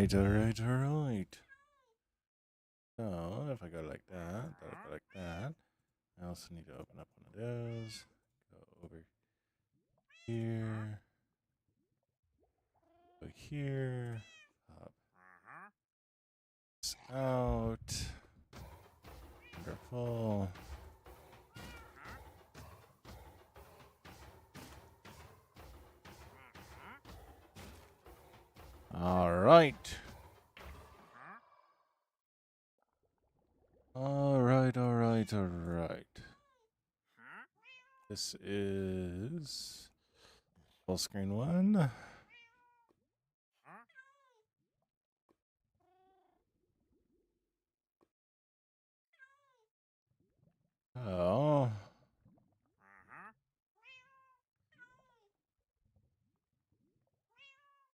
Alright, alright, alright. So, if I go like that, that'll go like that. I also need to open up one of those. Go over here. Go here. Pop this out. Wonderful. Alright. Alright. This is full screen one. Oh.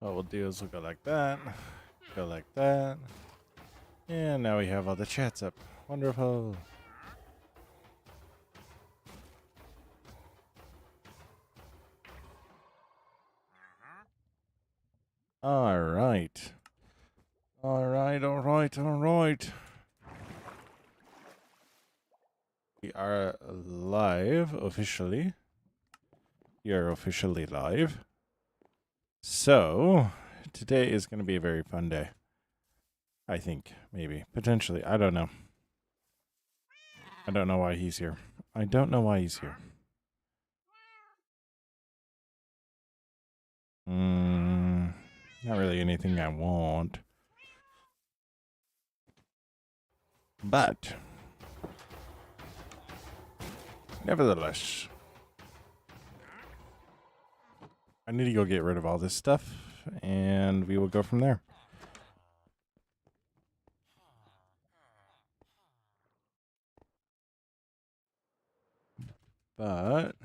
What we'll do is we'll go like that. Go like that. And now we have all the chats up. Wonderful. Alright. Alright. We are live officially. We are officially live. So, today is going to be a very fun day. I think, maybe, potentially. I don't know. I don't know why he's here. Not really anything I want. But, nevertheless, I need to go get rid of all this stuff, and we will go from there. But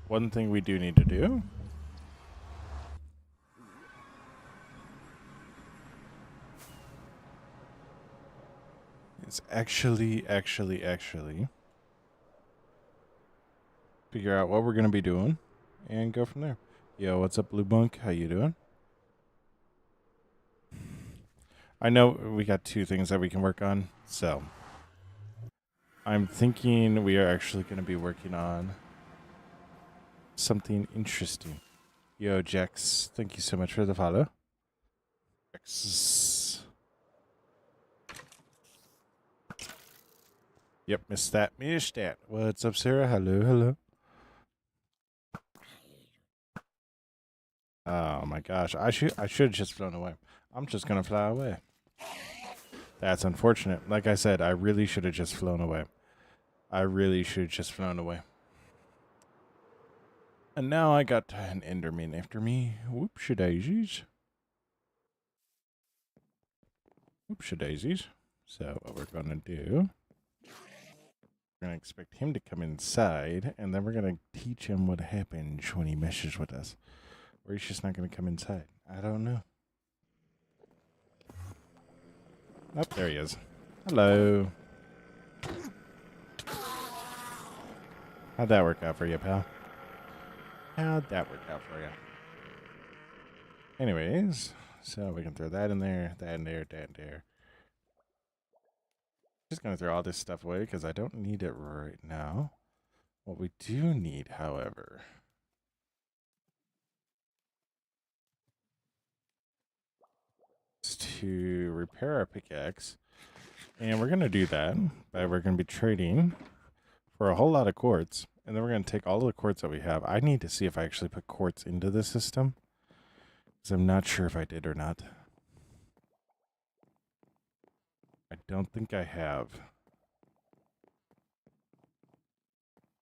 one thing we do need to do is actually figure out what we're going to be doing and go from there. Yo, what's up, Blue Bunk? How you doing? I know we got two things that we can work on, so I'm thinking we are actually going to be working on something interesting. Yo, Jax, thank you so much for the follow. Jax. Yep, missed that. What's up, Sarah? Hello. Oh my gosh, I should have just flown away. I'm just gonna fly away. That's unfortunate. Like I said, I really should have just flown away. And now I got an Enderman after me. Whoopsie daisies. So what we're gonna do, we're gonna expect him to come inside, and then we're gonna teach him what happens when he meshes with us. Or he's just not gonna come inside. I don't know. Oh, there he is. Hello. How'd that work out for you, pal? Anyways, so we can throw that in there, that in there. Just gonna throw all this stuff away because I don't need it right now. What we do need, however, is to repair our pickaxe. And we're gonna do that by we're gonna be trading for a whole lot of quartz. And then we're going to take all of the quartz that we have. I need to see if I actually put quartz into the system, because I'm not sure if I did or not. I don't think I have.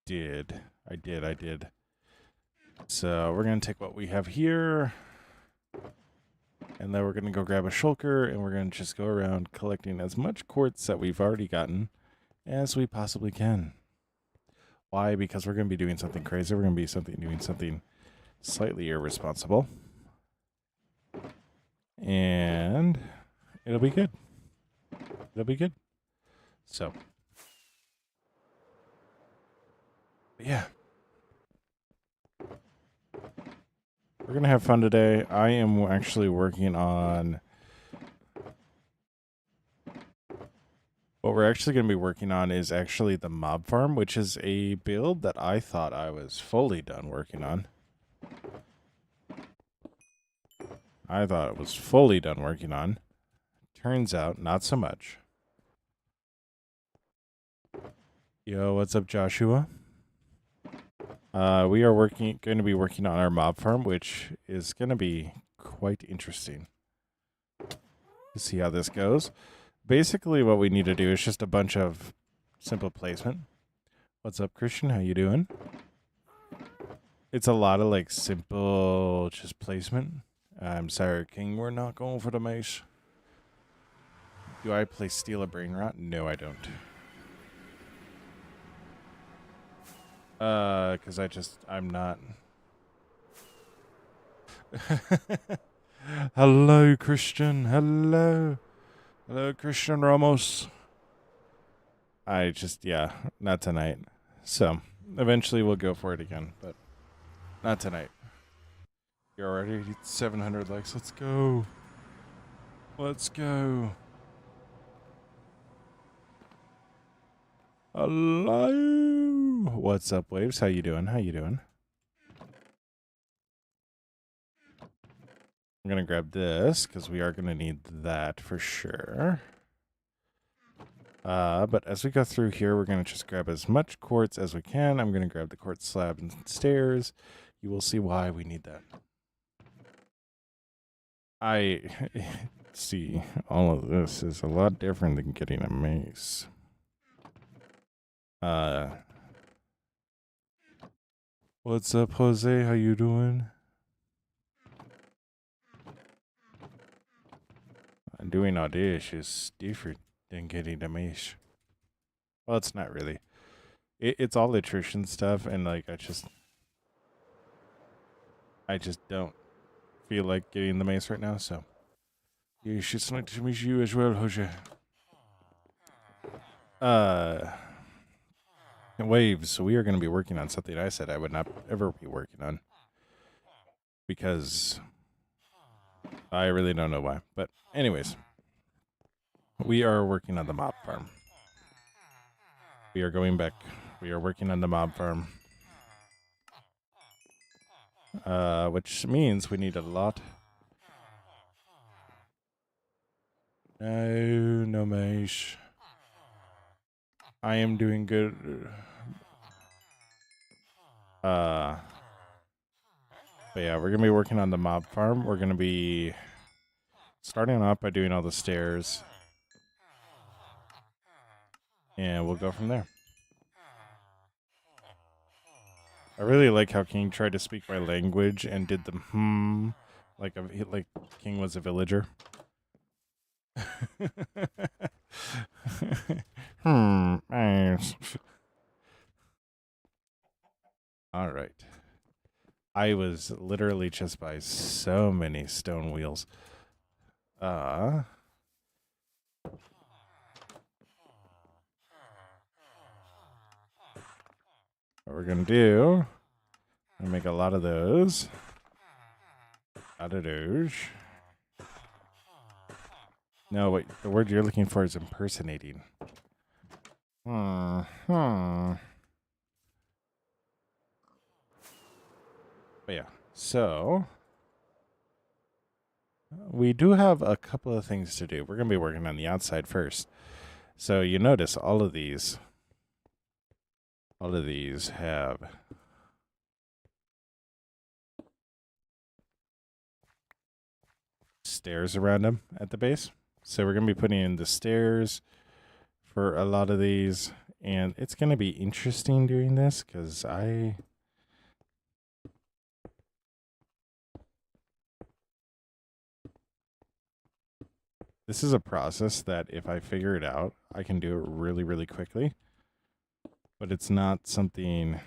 I did. So we're going to take what we have here, and then we're going to go grab a shulker, and we're going to just go around collecting as much quartz that we've already gotten as we possibly can. Why? Because we're going to be doing something crazy. We're going to be doing something slightly irresponsible. And it'll be good. So, yeah. We're going to have fun today. I am actually working on... What we're actually going to be working on is actually the mob farm, which is a build that I thought I was fully done working on. I thought it was fully done working on. Turns out, not so much. Yo, what's up, Joshua? We are going to be working on our mob farm, which is going to be quite interesting to see how this goes. Basically, what we need to do is just a bunch of simple placement. What's up, Christian? How you doing? It's a lot of like simple just placement. I'm sorry, King. We're not going for the mace. Do I play Steal a Brain Rot? No, I don't. Because I'm not. Hello, Christian. Hello. Hello, Christian Ramos. Yeah, not tonight. So, eventually we'll go for it again, but not tonight. You're already 700 likes. Let's go. Let's go. Hello. What's up, Waves? How you doing? How you doing? I'm going to grab this because we are going to need that for sure. But as we go through here, we're going to just grab as much quartz as we can. I'm going to grab the quartz slab and stairs. You will see why we need that. I see all of this is a lot different than getting a mace. What's up, Jose? How you doing? Doing all this is different than getting a mace. Well, it's not really. It's all attrition stuff, and like I just don't feel like getting the mace right now. So yeah, it's nice to meet you as well, Jose. Waves. So we are going to be working on something I said I would not ever be working on because I really don't know why. But anyways, we are working on the mob farm. We are going back. We are working on the mob farm. Which means we need a lot. No mace. I am doing good. But yeah, we're gonna be working on the mob farm. We're gonna be starting off by doing all the stairs. And we'll go from there. I really like how King tried to speak my language and did the like King was a villager. Nice. All right. I was literally just by so many stone wheels. What we're gonna do, I'm gonna make a lot of those. No, wait, the word you're looking for is impersonating. But yeah, so we do have a couple of things to do. We're going to be working on the outside first. So you notice all of these have stairs around them at the base. So we're going to be putting in the stairs for a lot of these, and it's going to be interesting doing this because this is a process that if I figure it out, I can do it really, really quickly. But it's not something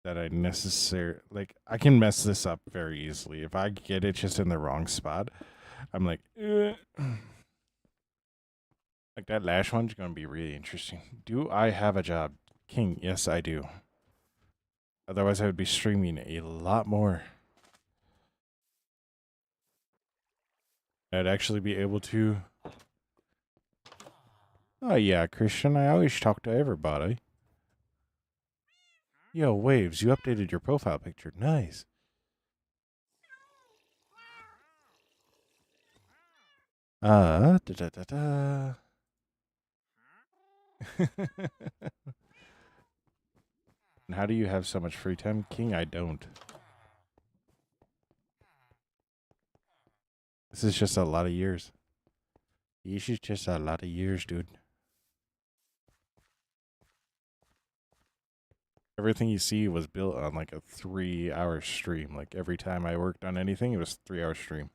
that I necessarily... Like, I can mess this up very easily. If I get it just in the wrong spot, I'm like... Like, that last one's going to be really interesting. Do I have a job King, yes, I do. Otherwise, I would be streaming a lot more. I'd actually be able to. Oh, yeah, Christian, I always talk to everybody. Yo, Waves, you updated your profile picture. Nice. Da da da da. And how do you have so much free time? King, I don't. This is just a lot of years. This is just a lot of years, dude. Everything you see was built on like a 3-hour stream. Like every time I worked on anything, it was 3-hour stream.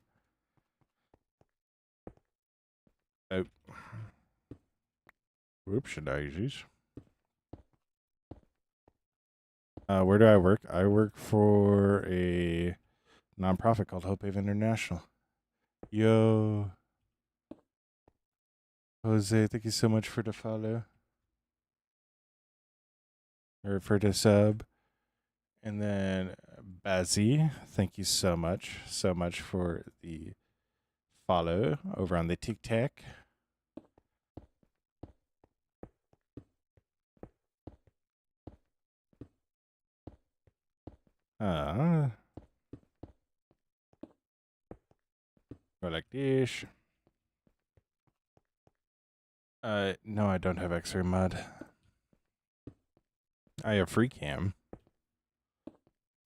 Oh. Whoops, daisies. Where do I work? I work for a nonprofit called Hope Haven International. Yo. Jose, thank you so much for the follow. Or for the sub. And then Bazzy, thank you so much for the follow over on the TikTok. Go like this. No, I don't have X-ray mod. I have free cam,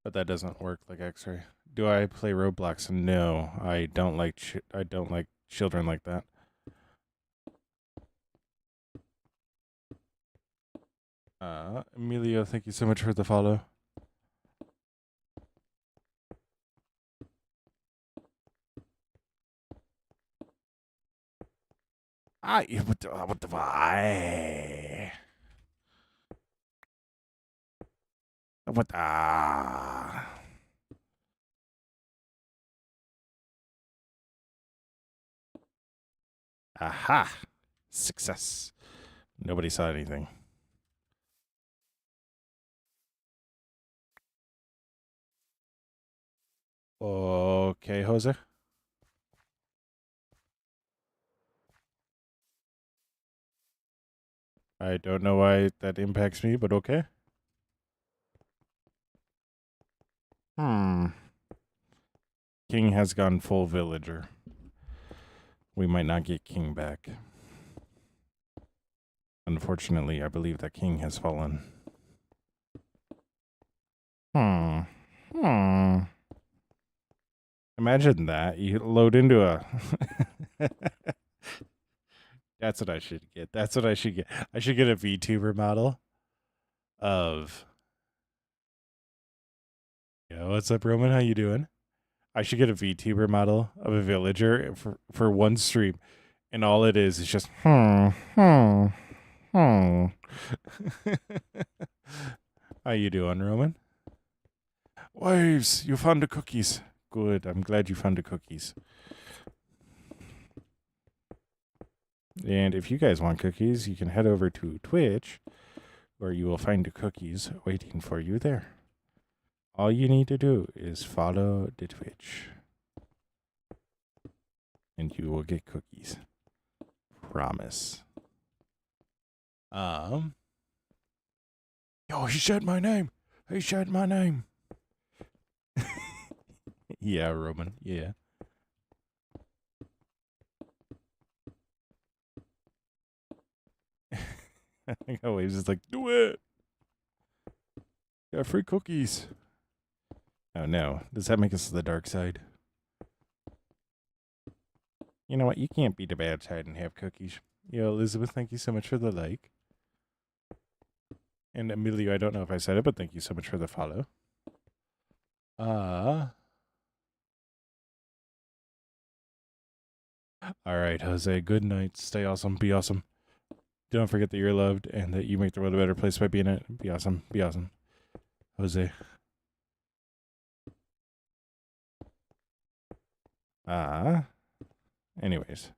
but that doesn't work like X-ray. Do I play Roblox? No, I don't like. I don't like children like that. Emilio, thank you so much for the follow. What the what the aha, success. Nobody saw anything. Okay, Jose. I don't know why that impacts me, but okay. King has gone full villager. We might not get King back. Unfortunately, I believe that King has fallen. Imagine that. You load into a... That's what I should get. That's what I should get. I should get a VTuber model of... Yo, what's up, Roman? How you doing? I should get a VTuber model of a villager for one stream. And all it is just... How you doing, Roman? Waves, you found the cookies. Good. I'm glad you found the cookies. And if you guys want cookies, you can head over to Twitch, where you will find the cookies waiting for you there. All you need to do is follow the Twitch, and you will get cookies. Promise. Yo, he said my name. He said my name. Yeah, Roman. Yeah. I think always just like, do it. Got free cookies. Oh no. Does that make us the dark side? You know what? You can't be the bad side and have cookies. Yo, Elizabeth, thank you so much for the like. And Emilio, I don't know if I said it, but thank you so much for the follow. All right, Jose. Good night. Stay awesome. Be awesome. Don't forget that you're loved and that you make the world a better place by being it. Be awesome. Be awesome. Jose. Anyways.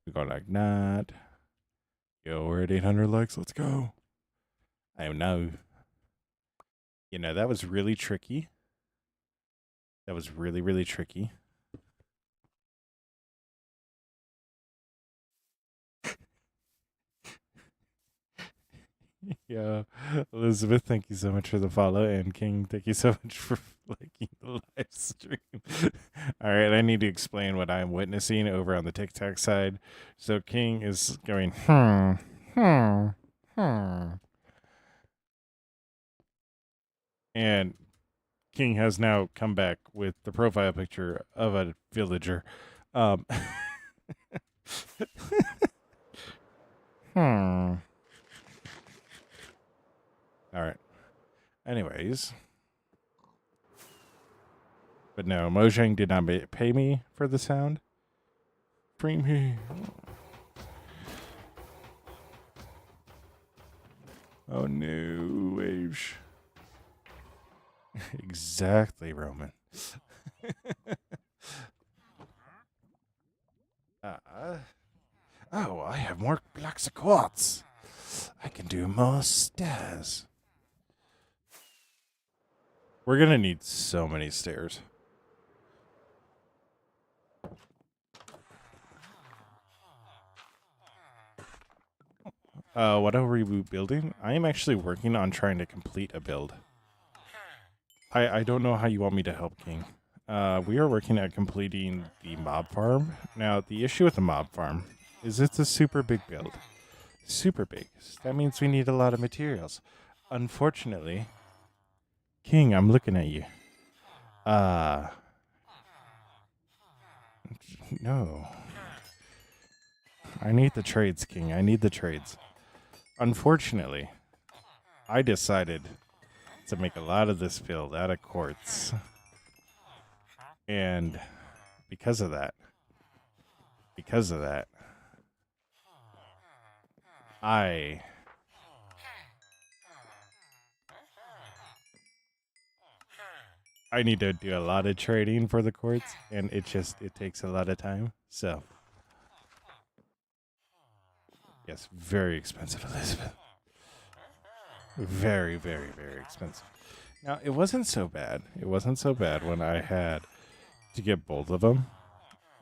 We go like that. Yo, we're at 800 likes. Let's go. I know. You know, that was really tricky. That was really, really tricky. Yeah. Elizabeth, thank you so much for the follow. And King, thank you so much for liking the live stream. All right, I need to explain what I'm witnessing over on the TikTok side. So King is going, and King has now come back with the profile picture of a villager. Um, All right. Anyways, but no, Mojang did not pay me for the sound. Free me. Oh no, waves. Exactly, Roman. Oh, I have more blocks of quartz. I can do more stairs. We're gonna need so many stairs. What are we building? I am actually working on trying to complete a build. I don't know how you want me to help, King. We are working at completing the mob farm. Now, the issue with the mob farm is it's a super big build. Super big. That means we need a lot of materials. Unfortunately, King, I'm looking at you. No. I need the trades, King. I need the trades. Unfortunately, I decided to make a lot of this build out of quartz. And because of that, I need to do a lot of trading for the quartz, and it takes a lot of time. So, yes, very expensive, Elizabeth. Very, very, very expensive. Now, it wasn't so bad. It wasn't so bad when I had to get both of them.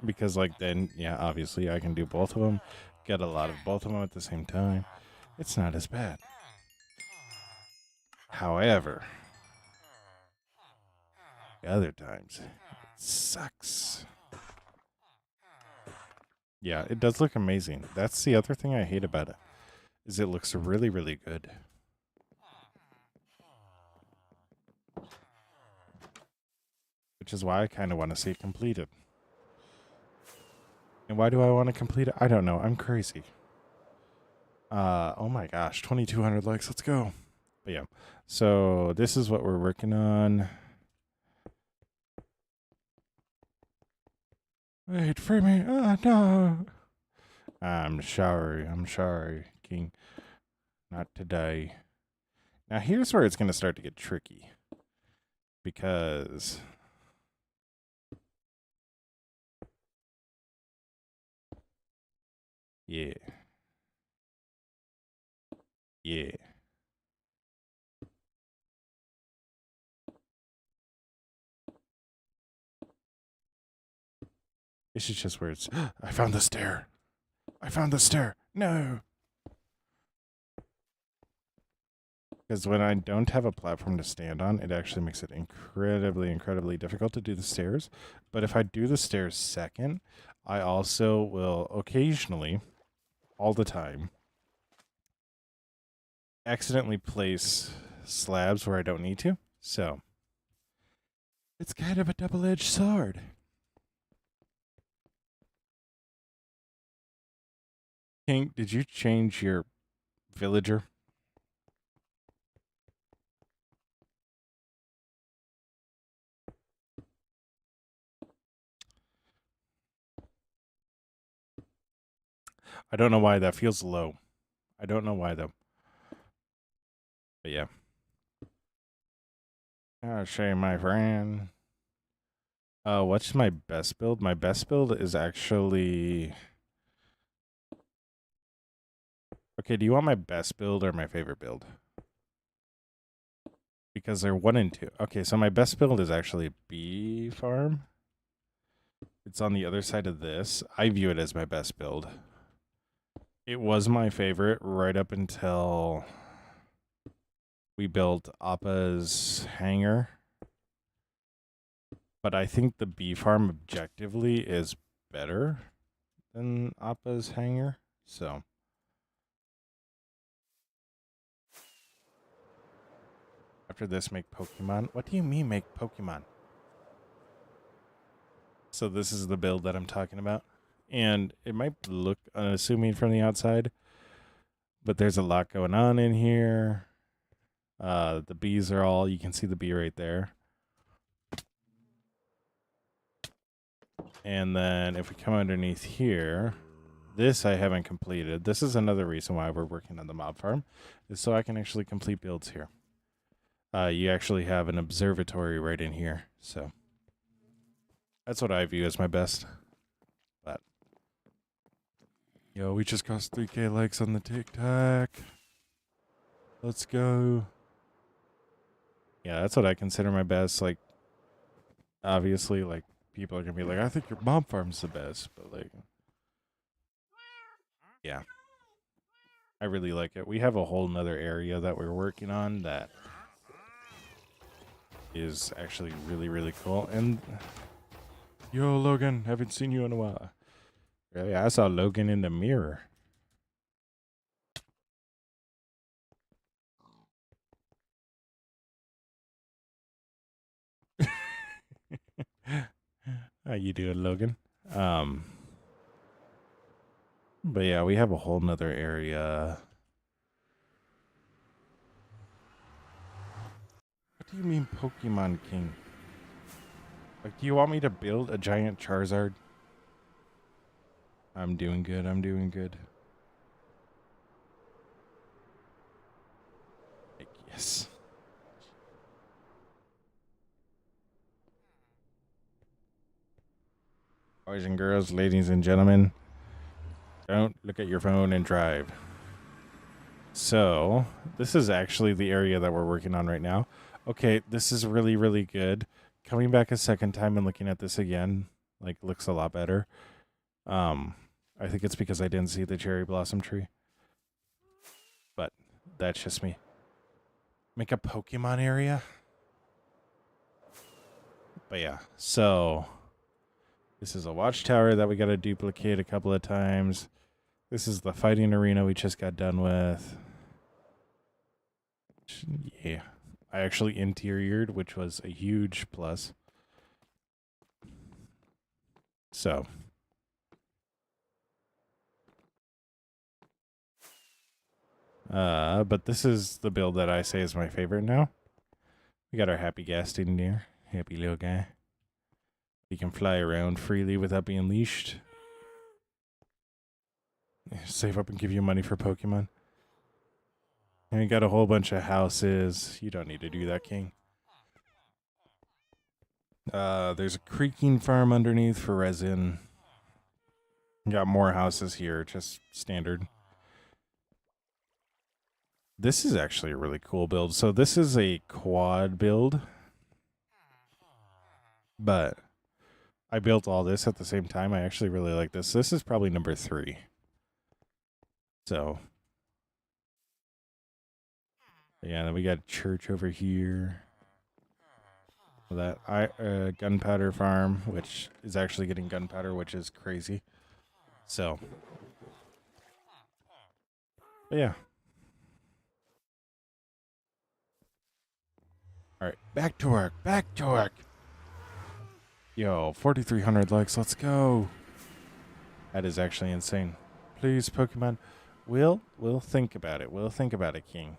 Because, like, then, yeah, obviously I can do both of them, get a lot of both of them at the same time. It's not as bad. However, other times, it sucks. Yeah, it does look amazing. That's the other thing I hate about it, is it looks really, really good. Which is why I kind of want to see it completed. And why do I want to complete it? I don't know. I'm crazy. Oh my gosh, 2,200 likes. Let's go. But yeah, so this is what we're working on. Wait, free me. Oh, no. I'm sorry, King. Not today. Now, here's where it's going to start to get tricky. Because... yeah. Yeah. This is just where it's... I found the stair. I found the stair. No. Because when I don't have a platform to stand on, it actually makes it incredibly, incredibly difficult to do the stairs. But if I do the stairs second, I also will occasionally, all the time, accidentally place slabs where I don't need to. So, it's kind of a double-edged sword. King, did you change your villager? I don't know why that feels low. I don't know why though. But yeah. Oh, shame, my friend. What's my best build? My best build is actually Okay, do you want my best build or my favorite build? Because they're 1 and 2. Okay, so my best build is actually bee farm. It's on the other side of this. I view it as my best build. It was my favorite right up until we built Appa's hangar. But I think the bee farm objectively is better than Appa's hangar. So after this, make Pokemon. What do you mean make Pokemon? So this is the build that I'm talking about. And it might look unassuming from the outside, but there's a lot going on in here. The bees are all, you can see the bee right there. And then if we come underneath here, this I haven't completed. This is another reason why we're working on the mob farm, is so I can actually complete builds here. You actually have an observatory right in here, so that's what I view as my best. But yo, we just crossed 3K likes on the TikTok. Let's go. Yeah, that's what I consider my best. Like, obviously, like, people are gonna be like, I think your mob farm's the best, but like, yeah, I really like it. We have a whole nother area that we're working on that is actually really, really cool. And yo, Logan, haven't seen you in a while. Really, I saw Logan in the mirror. How you doing, Logan? But yeah, we have a whole nother area. What do you mean, Pokemon King? Like, do you want me to build a giant Charizard? I'm doing good. I'm doing good. Like, yes. Boys and girls, ladies and gentlemen, don't look at your phone and drive. So, this is actually the area that we're working on right now. Okay, this is really, really good. Coming back a second time and looking at this again, like, looks a lot better. I think it's because I didn't see the cherry blossom tree. But that's just me. Make a Pokemon area? But yeah, so this is a watchtower that we got to duplicate a couple of times. This is the fighting arena we just got done with. Yeah, I actually interiored, which was a huge plus. So, but this is the build that I say is my favorite now. We got our happy gas in there. Happy little guy. He can fly around freely without being leashed. Save up and give you money for Pokemon. And we got a whole bunch of houses. You don't need to do that, King. There's a creaking farm underneath for resin. Got more houses here, just standard. This is actually a really cool build. So this is a quad build, but I built all this at the same time. I actually really like this. This is probably number 3. So, yeah, then we got a church over here. That gunpowder farm, which is actually getting gunpowder, which is crazy. So, but yeah. All right, back to work. Back to work. Yo, 4,300 likes. Let's go. That is actually insane. Please, Pokemon. We'll think about it. We'll think about it, King.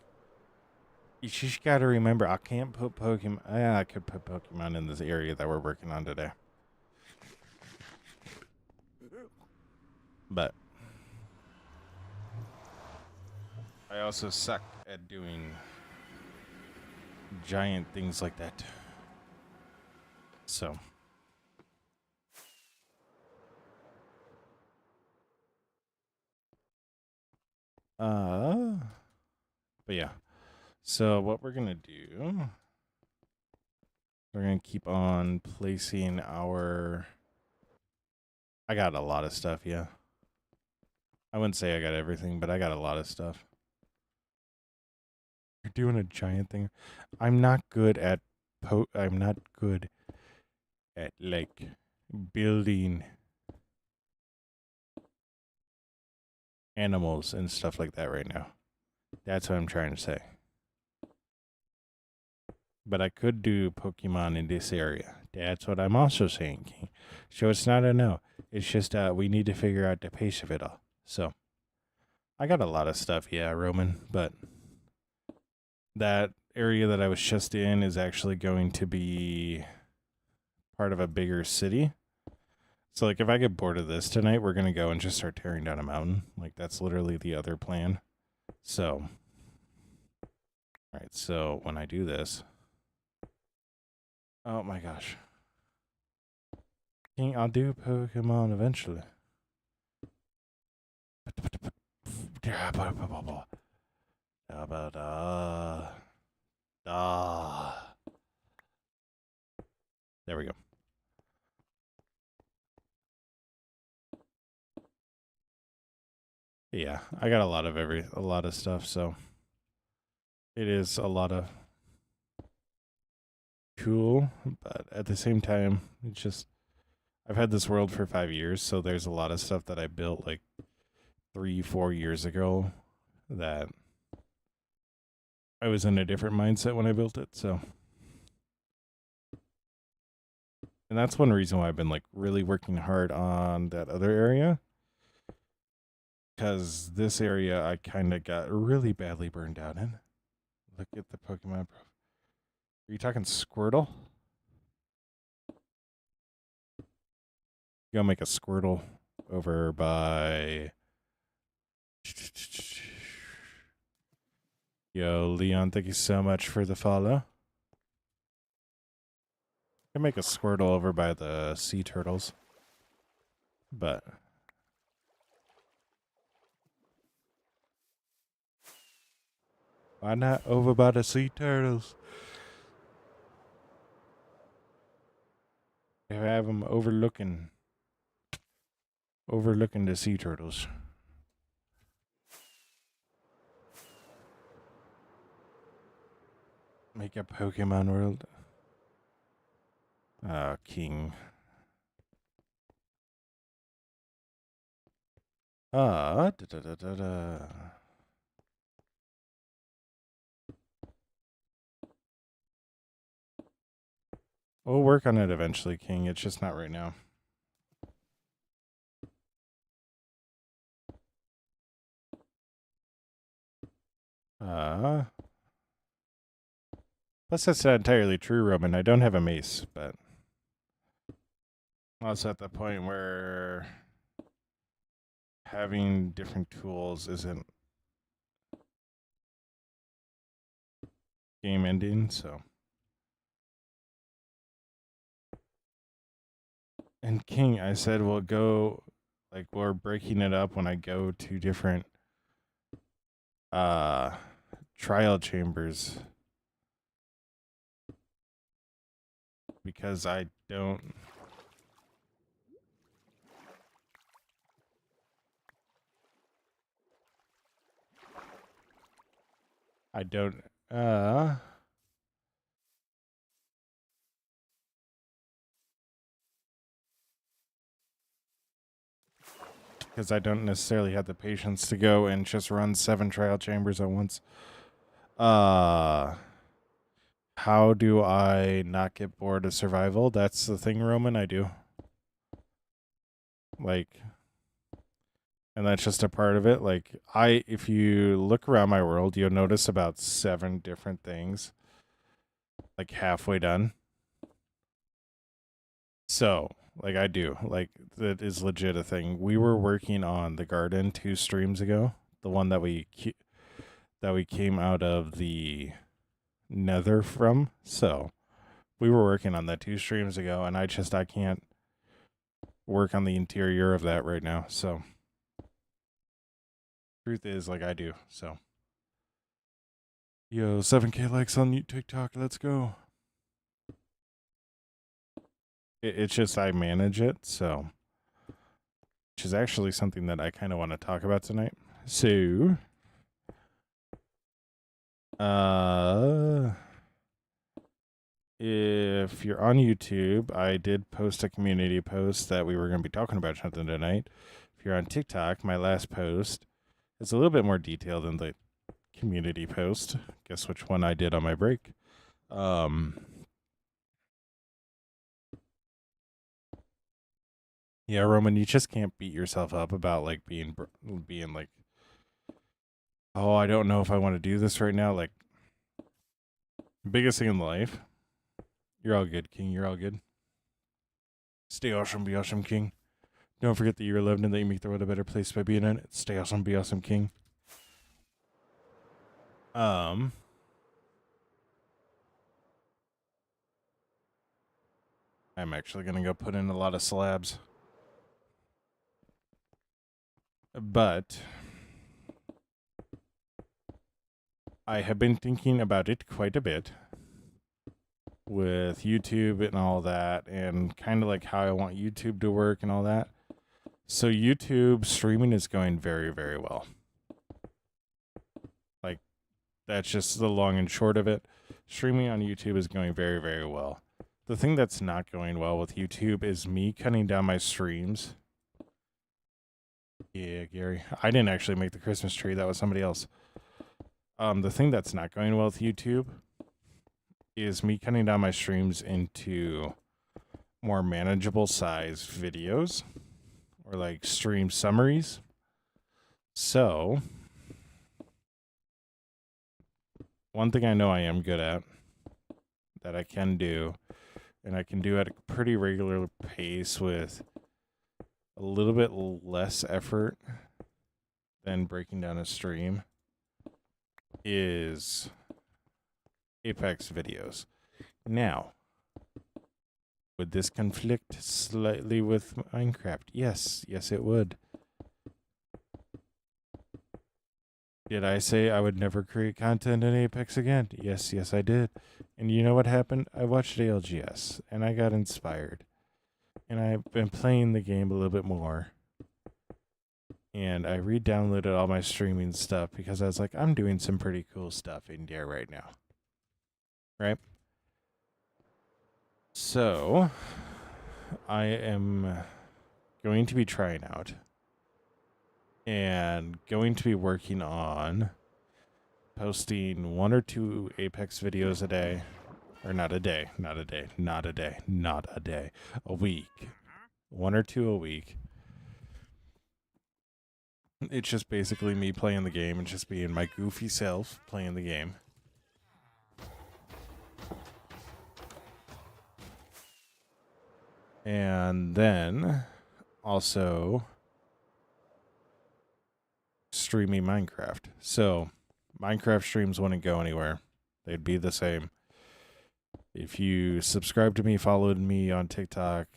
You just got to remember, I can't put Pokemon. I could put Pokemon in this area that we're working on today. But I also suck at doing giant things like that. So. But yeah. So what we're gonna do, we're gonna keep on placing our. I got a lot of stuff, yeah. I wouldn't say I got everything, but I got a lot of stuff. You're doing a giant thing. I'm not good at I'm not good at like building animals and stuff like that right now. That's what I'm trying to say. But I could do Pokemon in this area. That's what I'm also saying, King. So it's not a no. It's just we need to figure out the pace of it all. So I got a lot of stuff, yeah, Roman, but that area that I was just in is actually going to be part of a bigger city. So like if I get bored of this tonight, we're gonna go and just start tearing down a mountain. Like that's literally the other plan. So alright, so when I do this. Oh my gosh. King, I'll do Pokemon eventually. There we go. Yeah, I got a lot of stuff, so it is a lot of cool, but at the same time, it's just I've had this world for 5 years, so there's a lot of stuff that I built like 3-4 years ago that I was in a different mindset when I built it, so and that's one reason why I've been like really working hard on that other area. Because this area I kind of got really badly burned out in. Look at the Pokemon. Are you talking Squirtle? Go make a Squirtle over by. Yo, Leon, thank you so much for the follow. I can make a Squirtle over by the sea turtles. But. Why not over by the sea turtles? I have them overlooking the sea turtles. Make a Pokemon world. King. Da da da da da. We'll work on it eventually, King. It's just not right now. Plus, that's not entirely true, Roman. I don't have a mace, but also at the point where having different tools isn't game ending, so. And King, I said we'll go, like, we're breaking it up when I go to different trial chambers. Because I don't. Because I don't necessarily have the patience to go and just run 7 trial chambers at once. How do I not get bored of survival? That's the thing, Roman. I do. Like, and that's just a part of it. Like, if you look around my world, you'll notice about 7 different things, like halfway done. So, like, I do. Like, that is legit a thing. We were working on the garden 2 streams ago, the one that we came out of the nether from. So, we were working on that 2 streams ago, and I can't work on the interior of that right now. So, Truth is, like I do. So, yo, 7K likes on TikTok. Let's go. It's just I manage it, so, which is actually something that I kind of want to talk about tonight. So, if you're on YouTube, I did post a community post that we were going to be talking about something tonight. If you're on TikTok, my last post is a little bit more detailed than the community post. Guess which one I did on my break. Yeah, Roman, you just can't beat yourself up about like being like, oh, I don't know if I want to do this right now. Like, biggest thing in life. You're all good, King. You're all good. Stay awesome, be awesome, King. Don't forget that you're loved and that you make the world a better place by being in it. Stay awesome, be awesome, King. I'm actually gonna go put in a lot of slabs. But I have been thinking about it quite a bit with YouTube and all that, and kind of like how I want YouTube to work and all that. So YouTube streaming is going very, very well. Like, that's just the long and short of it. Streaming on YouTube is going very, very well. The thing that's not going well with YouTube is me cutting down my streams. Yeah, Gary. I didn't actually make the Christmas tree. That was somebody else. The thing that's not going well with YouTube is me cutting down my streams into more manageable size videos or like stream summaries. So, one thing I know I am good at that I can do, and I can do at a pretty regular pace with a little bit less effort than breaking down a stream, is Apex videos. Now, would this conflict slightly with Minecraft? Yes, it would. Did I say I would never create content in Apex again? Yes, I did. And you know what happened? I watched ALGS, and I got inspired. And I've been playing the game a little bit more. And I re-downloaded all my streaming stuff because I was like, I'm doing some pretty cool stuff in there right now. Right? So, I am going to be trying out and going to be working on posting 1 or 2 Apex videos a day. Or not a day. A week. 1 or 2 a week. It's just basically me playing the game and just being my goofy self playing the game. And then also streaming Minecraft. So Minecraft streams wouldn't go anywhere. They'd be the same. If you subscribe to me, followed me on TikTok,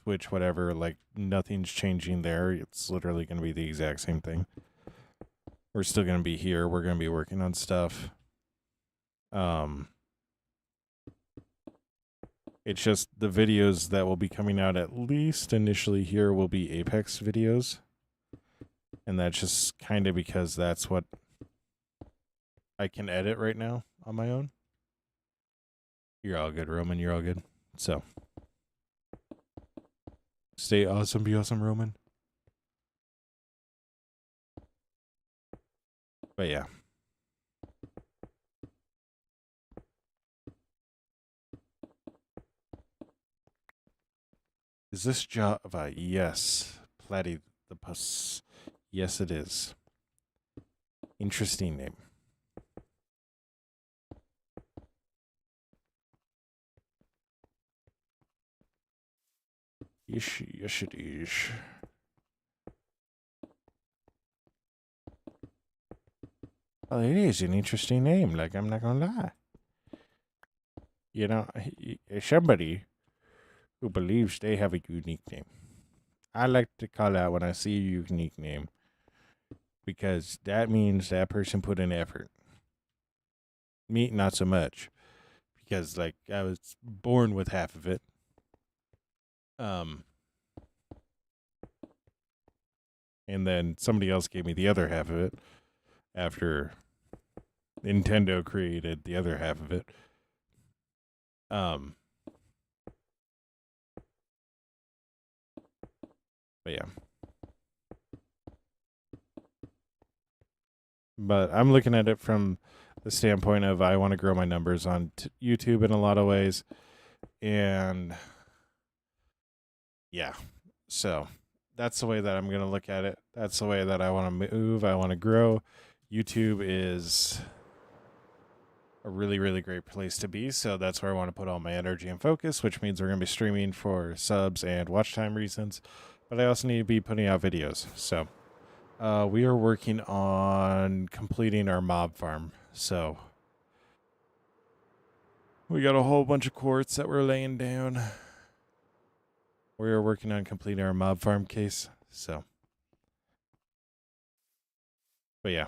Twitch, whatever, like nothing's changing there. It's literally going to be the exact same thing. We're still going to be here. We're going to be working on stuff. It's just the videos that will be coming out at least initially here will be Apex videos. And that's just kind of because that's what I can edit right now on my own. You're all good, Roman. You're all good. So, stay awesome. Be awesome, Roman. But yeah. Is this Java? Yes. Platypus. Yes, it is. Interesting name. Yes, it is. Well, it is an interesting name. Like, I'm not gonna lie. You know, somebody who believes they have a unique name. I like to call out when I see a unique name. because that means that person put in effort. Me, not so much, because like I was born with half of it. Um, and then somebody else gave me the other half of it after Nintendo created the other half of it. Um, but yeah. But I'm looking at it from the standpoint of I want to grow my numbers on YouTube in a lot of ways. And yeah, so that's the way that I'm going to look at it. That's the way that I want to move. I want to grow. YouTube is a really, really great place to be. So that's where I want to put all my energy and focus, which means we're going to be streaming for subs and watch time reasons. But I also need to be putting out videos. So we are working on completing our mob farm. So we got a whole bunch of quartz that we're laying down. We are working on completing our mob farm case. So, but yeah.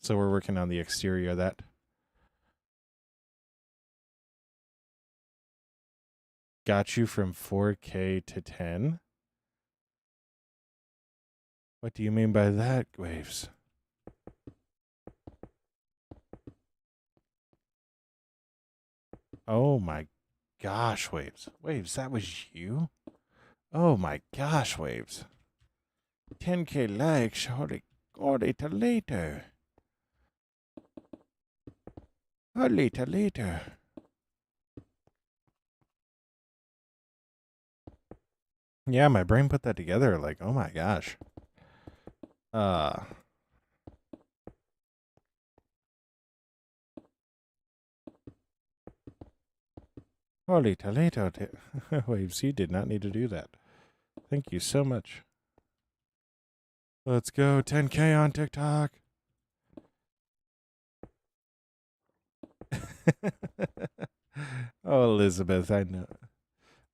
So we're working on the exterior of that. Got you from 4K to 10. What do you mean by that, Waves? Oh my gosh, Waves. Waves, that was you? Oh my gosh, Waves. 10K likes. Holy Toledo. Holy Toledo. Yeah, my brain put that together. Like, oh my gosh. Holy Toledo. Waves, you did not need to do that. Thank you so much. Let's go 10K on TikTok. Oh, Elizabeth, I know.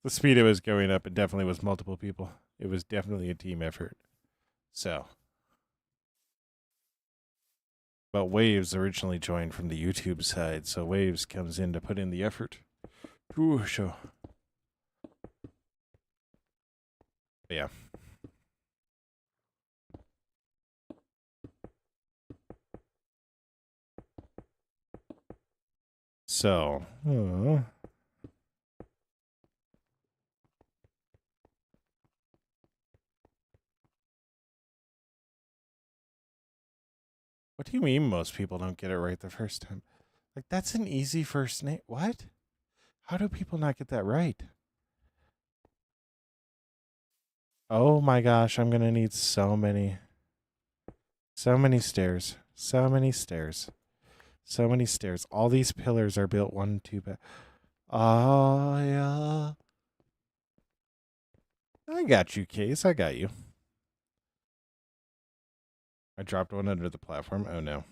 The speed it was going up, it definitely was multiple people. It was definitely a team effort. So, but Waves originally joined from the YouTube side, so Waves comes in to put in the effort. Ooh, show. But yeah. So, what do you mean most people don't get it right the first time? Like, that's an easy first name. What? How do people not get that right? Oh my gosh, I'm going to need so many stairs. So many stairs. So many stairs. All these pillars are built 1, 2, oh, yeah. I got you, Case. I got you. I dropped one under the platform. Oh, no.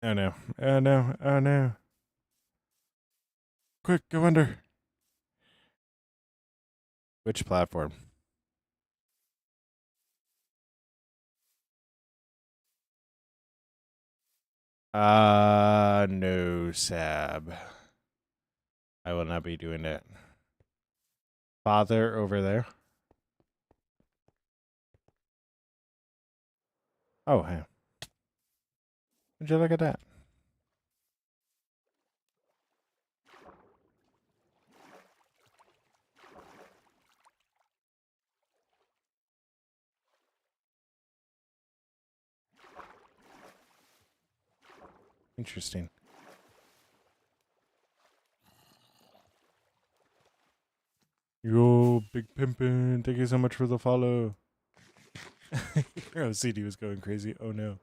Oh, no. Oh, no. Oh, no. Quick, go under. Which platform? No, Sab. I will not be doing that. Father over there. Oh, hey. Would you look at that? Interesting. Yo, big pimpin'. Thank you so much for the follow. Your OCD was going crazy. Oh, no.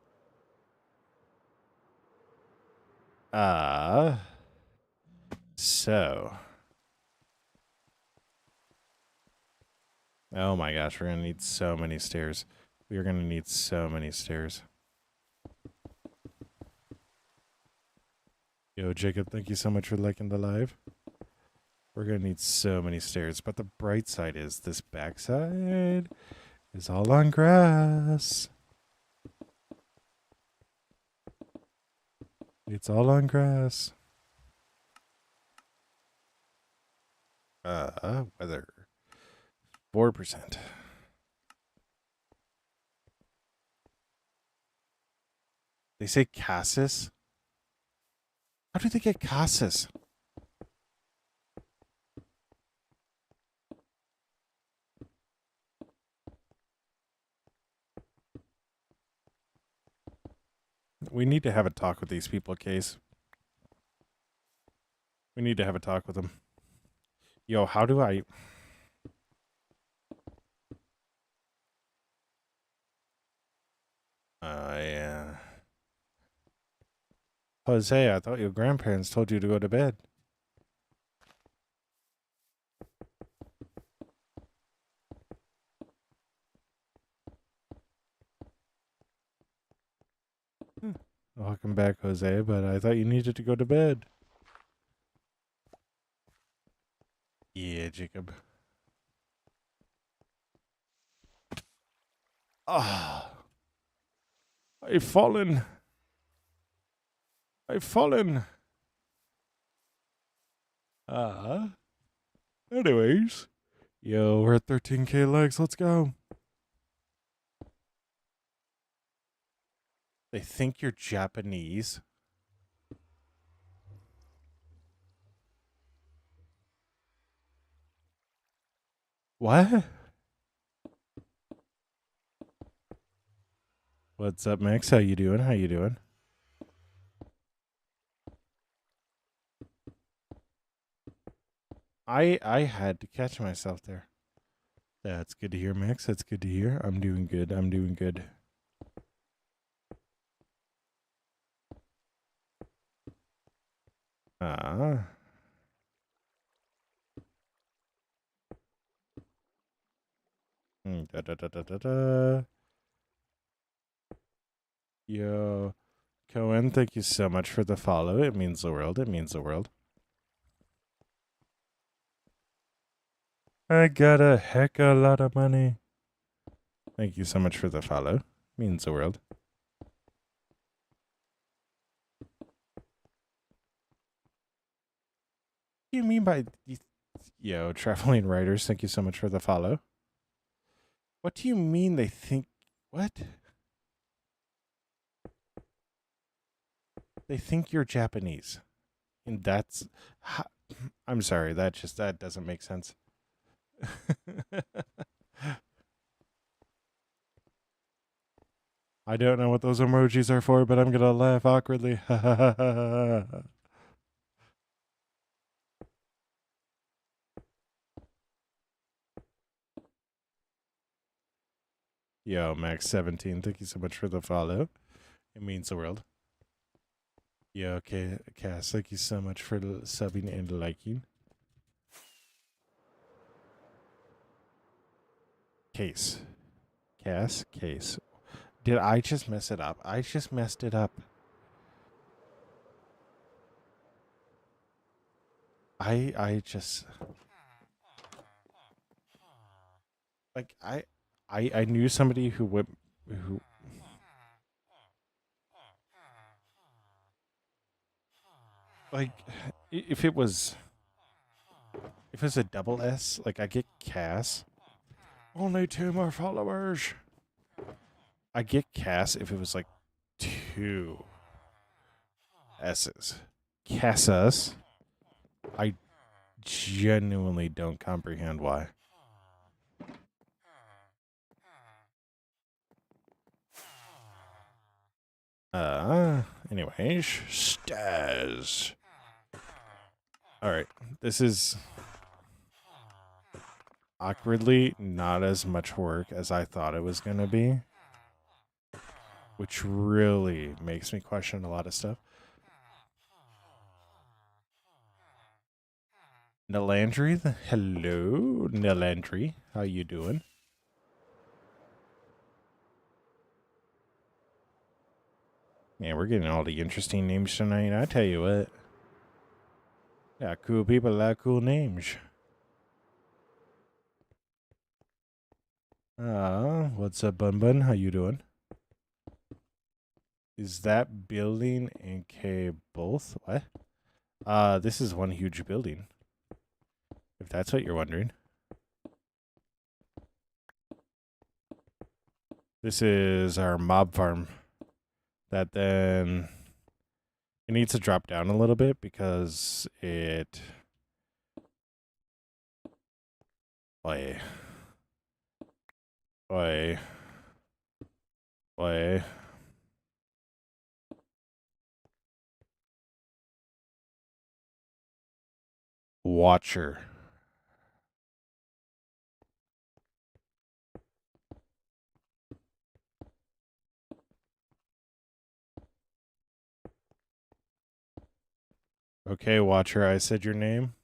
So. Oh my gosh, we're going to need so many stairs. We are going to need so many stairs. Yo, Jacob, thank you so much for liking the live. We're going to need so many stairs. But the bright side is this backside is all on grass. It's all on grass. Weather. 4%. They say Cassis? How do they get Cassis? We need to have a talk with these people, Case. We need to have a talk with them. Yo, how do I... Yeah. Jose, I thought your grandparents told you to go to bed. Welcome back, Jose, but I thought you needed to go to bed. Yeah, Jacob. Ah. I've fallen. I've fallen. Anyways. Yo, we're at 13K likes. Let's go. They think you're Japanese. What? What's up, Max? How you doing? How you doing? I had to catch myself there. That's good to hear, Max. That's good to hear. I'm doing good. I'm doing good. Ah. Da da da da da da. Yo, Cohen, thank you so much for the follow. It means the world. It means the world. I got a heck of a lot of money. Thank you so much for the follow. Means the world. What do you mean by... Yo, traveling writers, thank you so much for the follow. What do you mean they think... What? They think you're Japanese. And that's... I'm sorry, that doesn't make sense. I don't know what those emojis are for, but I'm gonna laugh awkwardly. Yo, Max17, thank you so much for the follow. It means the world. Yo, okay, Cass, thank you so much for subbing and liking. Case. Cass, Case. Did I just mess it up? I just messed it up. I just... Like, I knew somebody who went... Who... Like, if it was... If it's a double S, like, I get Cass. Only 2 more followers. I get Cass if it was, like, 2 S's. Cassas. I genuinely don't comprehend why. Anyways, stairs. All right, this is awkwardly not as much work as I thought it was gonna be, which really makes me question a lot of stuff. Nalandry, hello, Nalandry, how you doing? Yeah, we're getting all the interesting names tonight. I tell you what. Yeah, cool people like cool names. What's up, Bun Bun? How you doing? Is that building and K both? What? This is one huge building. If that's what you're wondering. This is our mob farm. That then it needs to drop down a little bit because it. Oi. Oi. Oi. Watcher. Okay, Watcher, I said your name.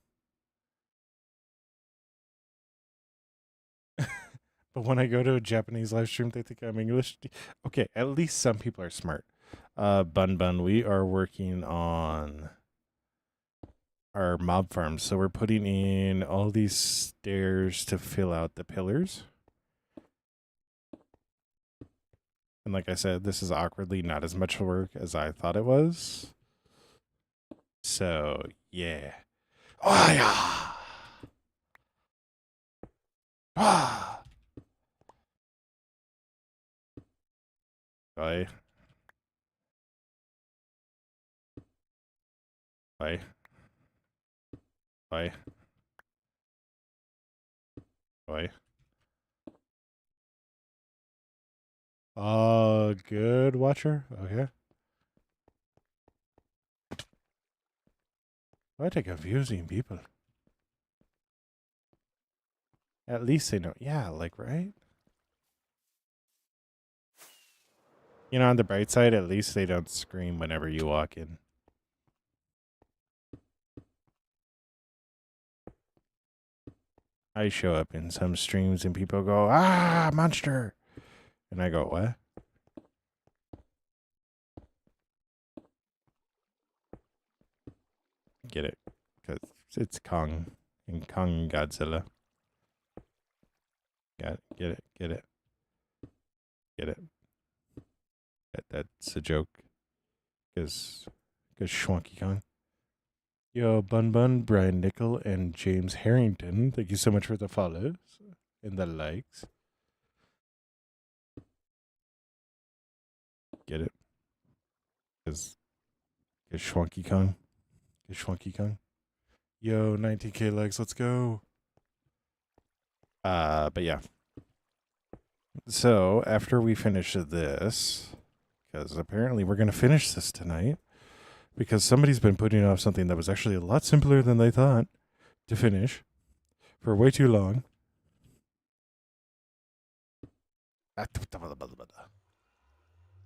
But when I go to a Japanese live stream, they think I'm English. Okay, at least some people are smart. Bun Bun, we are working on our mob farm. So we're putting in all these stairs to fill out the pillars. And like I said, this is awkwardly not as much work as I thought it was. So, yeah. Oh, yeah. Ah. Bye. Bye. Bye. Bye. Good, Watcher. Okay. Why are they confusing people? At least they know. Yeah, like, right? You know, on the bright side, at least they don't scream whenever you walk in. I show up in some streams and people go, ah, monster. And I go, what? Get it. Because it's Kong and Kong Godzilla. Got it. Get it. Get it. Get it. That's a joke. Because Schwonky Kong. Yo, Bun Bun, Brian Nickel, and James Harrington. Thank you so much for the follows and the likes. Get it? Because Schwonky Kong. Because Schwonky Kong. Yo, 19K likes. Let's go. But yeah. So after we finish this, because apparently we're going to finish this tonight, because somebody's been putting off something that was actually a lot simpler than they thought to finish for way too long.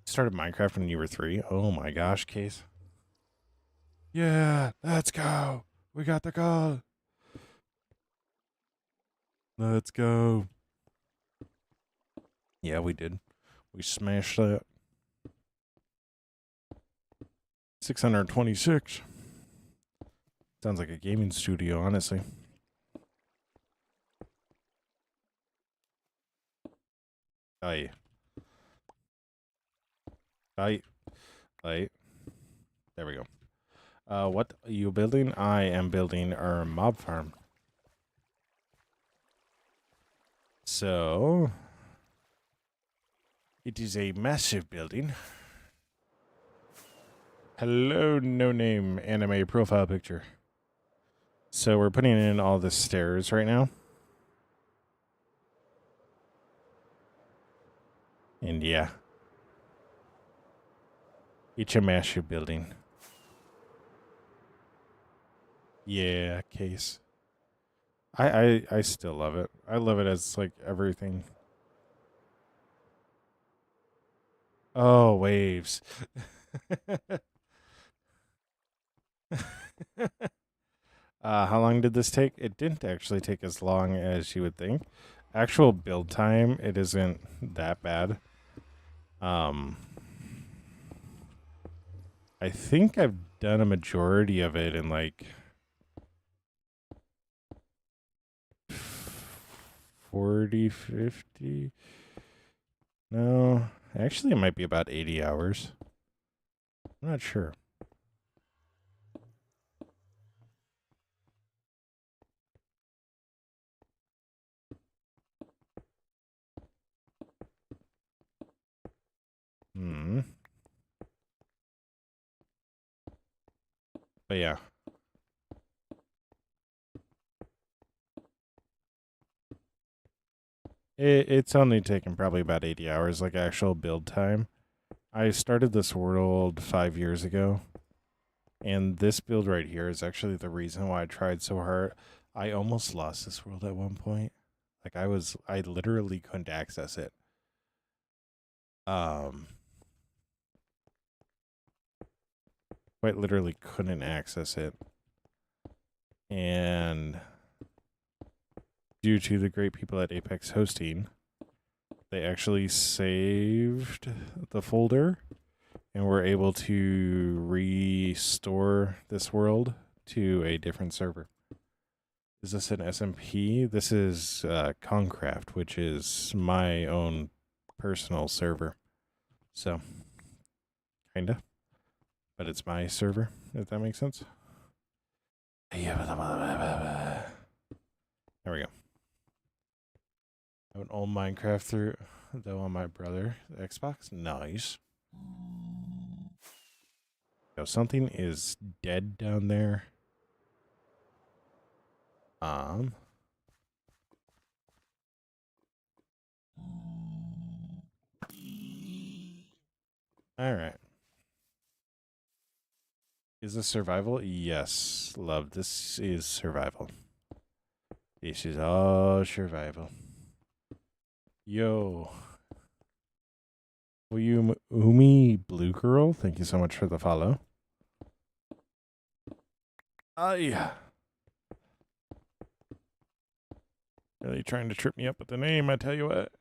Started Minecraft when you were 3. Oh my gosh, Case. Yeah, let's go. We got the goal. Let's go. Yeah, we did. We smashed that. 626. Sounds like a gaming studio, honestly. Aye. Aye. Aye. There we go. What are you building? I am building our mob farm. So, it is a massive building. Hello, no name anime profile picture. So we're putting in all the stairs right now. And yeah. It's a massive building. Yeah, Case. I still love it. I love it as like everything. Oh, waves. How long did this take? It didn't actually take as long as you would think. Actual build time, it isn't that bad. I think I've done a majority of it in like 40, 50. No, actually, it might be about 80 hours. I'm not sure. Hmm. But yeah. It's only taken probably about 80 hours, like actual build time. I started this world 5 years ago, and this build right here is actually the reason why I tried so hard. I almost lost this world at one point. Like I literally couldn't access it. Um, quite literally couldn't access it. And due to the great people at Apex Hosting, they actually saved the folder and we're able to restore this world to a different server. Is this an SMP? This is Kong Kraft, which is my own personal server. So, kinda. But it's my server, if that makes sense. There we go. I have an old Minecraft through, though, on my brother, the Xbox. Nice. Yo, something is dead down there. All right. Is this survival? Yes, love. This is survival. This is all survival. Yo. Will you Umi Blue Girl? Thank you so much for the follow. Yeah. Really trying to trip me up with the name, I tell you what.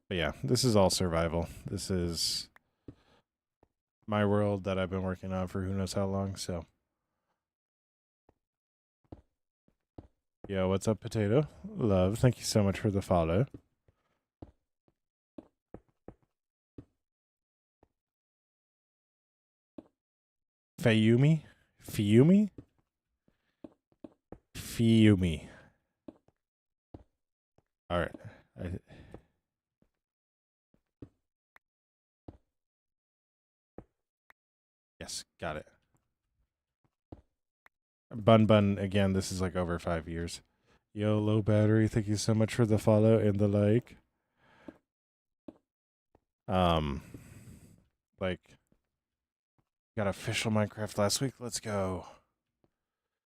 But yeah, this is all survival. This is my world that I've been working on for who knows how long, so. Yo, what's up, Potato? Love, thank you so much for the follow. Fayumi? Fiumi? Fiumi. All right. Yes, got it. Bun, again, this is like over 5 years. Yo, low battery, thank you so much for the follow and the like. Like, got official Minecraft last week. Let's go.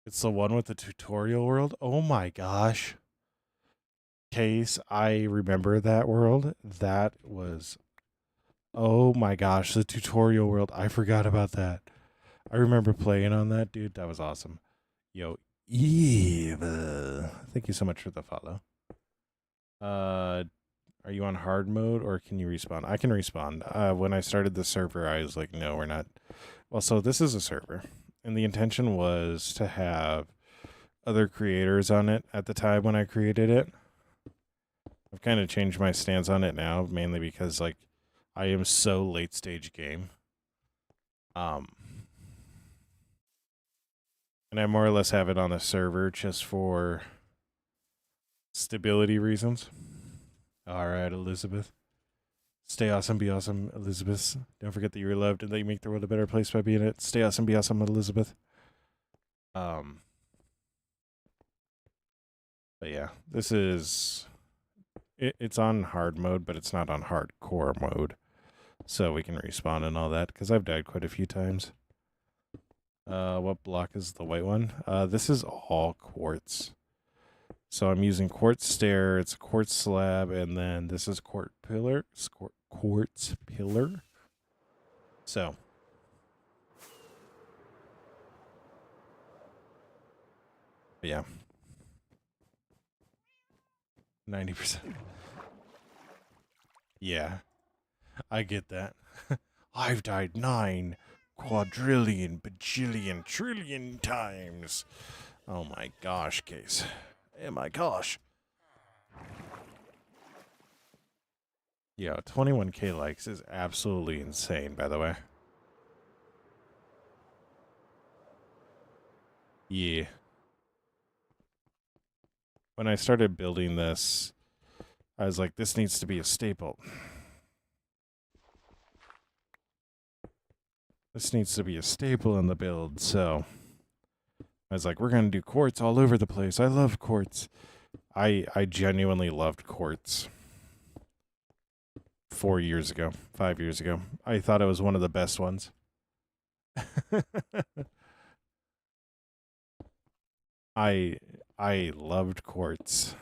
It's the one with the tutorial world. Oh my gosh. Case, I remember that world. That was, oh my gosh, the tutorial world. I forgot about that. I remember playing on that, dude. That was awesome. Yo, Eve. Thank you so much for the follow. Are you on hard mode or can you respawn? I can respawn. When I started the server, I was like, no, we're not. Well, so this is a server, and the intention was to have other creators on it at the time when I created it. I've kind of changed my stance on it now, mainly because like I am so late stage game. And I more or less have it on a server just for stability reasons. All right, Elizabeth. Stay awesome, be awesome, Elizabeth. Don't forget that you're loved and that you make the world a better place by being it. Stay awesome, be awesome, Elizabeth. But yeah, this is it's on hard mode, but it's not on hardcore mode. So we can respawn and all that, because I've died quite a few times. What block is the white one? This is all quartz. So I'm using quartz stair, it's a quartz slab, and then this is quartz pillar. Quartz pillar. So. Yeah. 90%. Yeah. I get that. I've died 9 quadrillion, bajillion, trillion times. Oh my gosh, Case. Oh my gosh. Yeah, 21K likes is absolutely insane, by the way. Yeah. When I started building this, I was like, this needs to be a staple. This needs to be a staple in the build, so I was like, we're going to do quartz all over the place. I love quartz. I genuinely loved quartz 4 years ago, 5 years ago. I thought it was one of the best ones. I loved quartz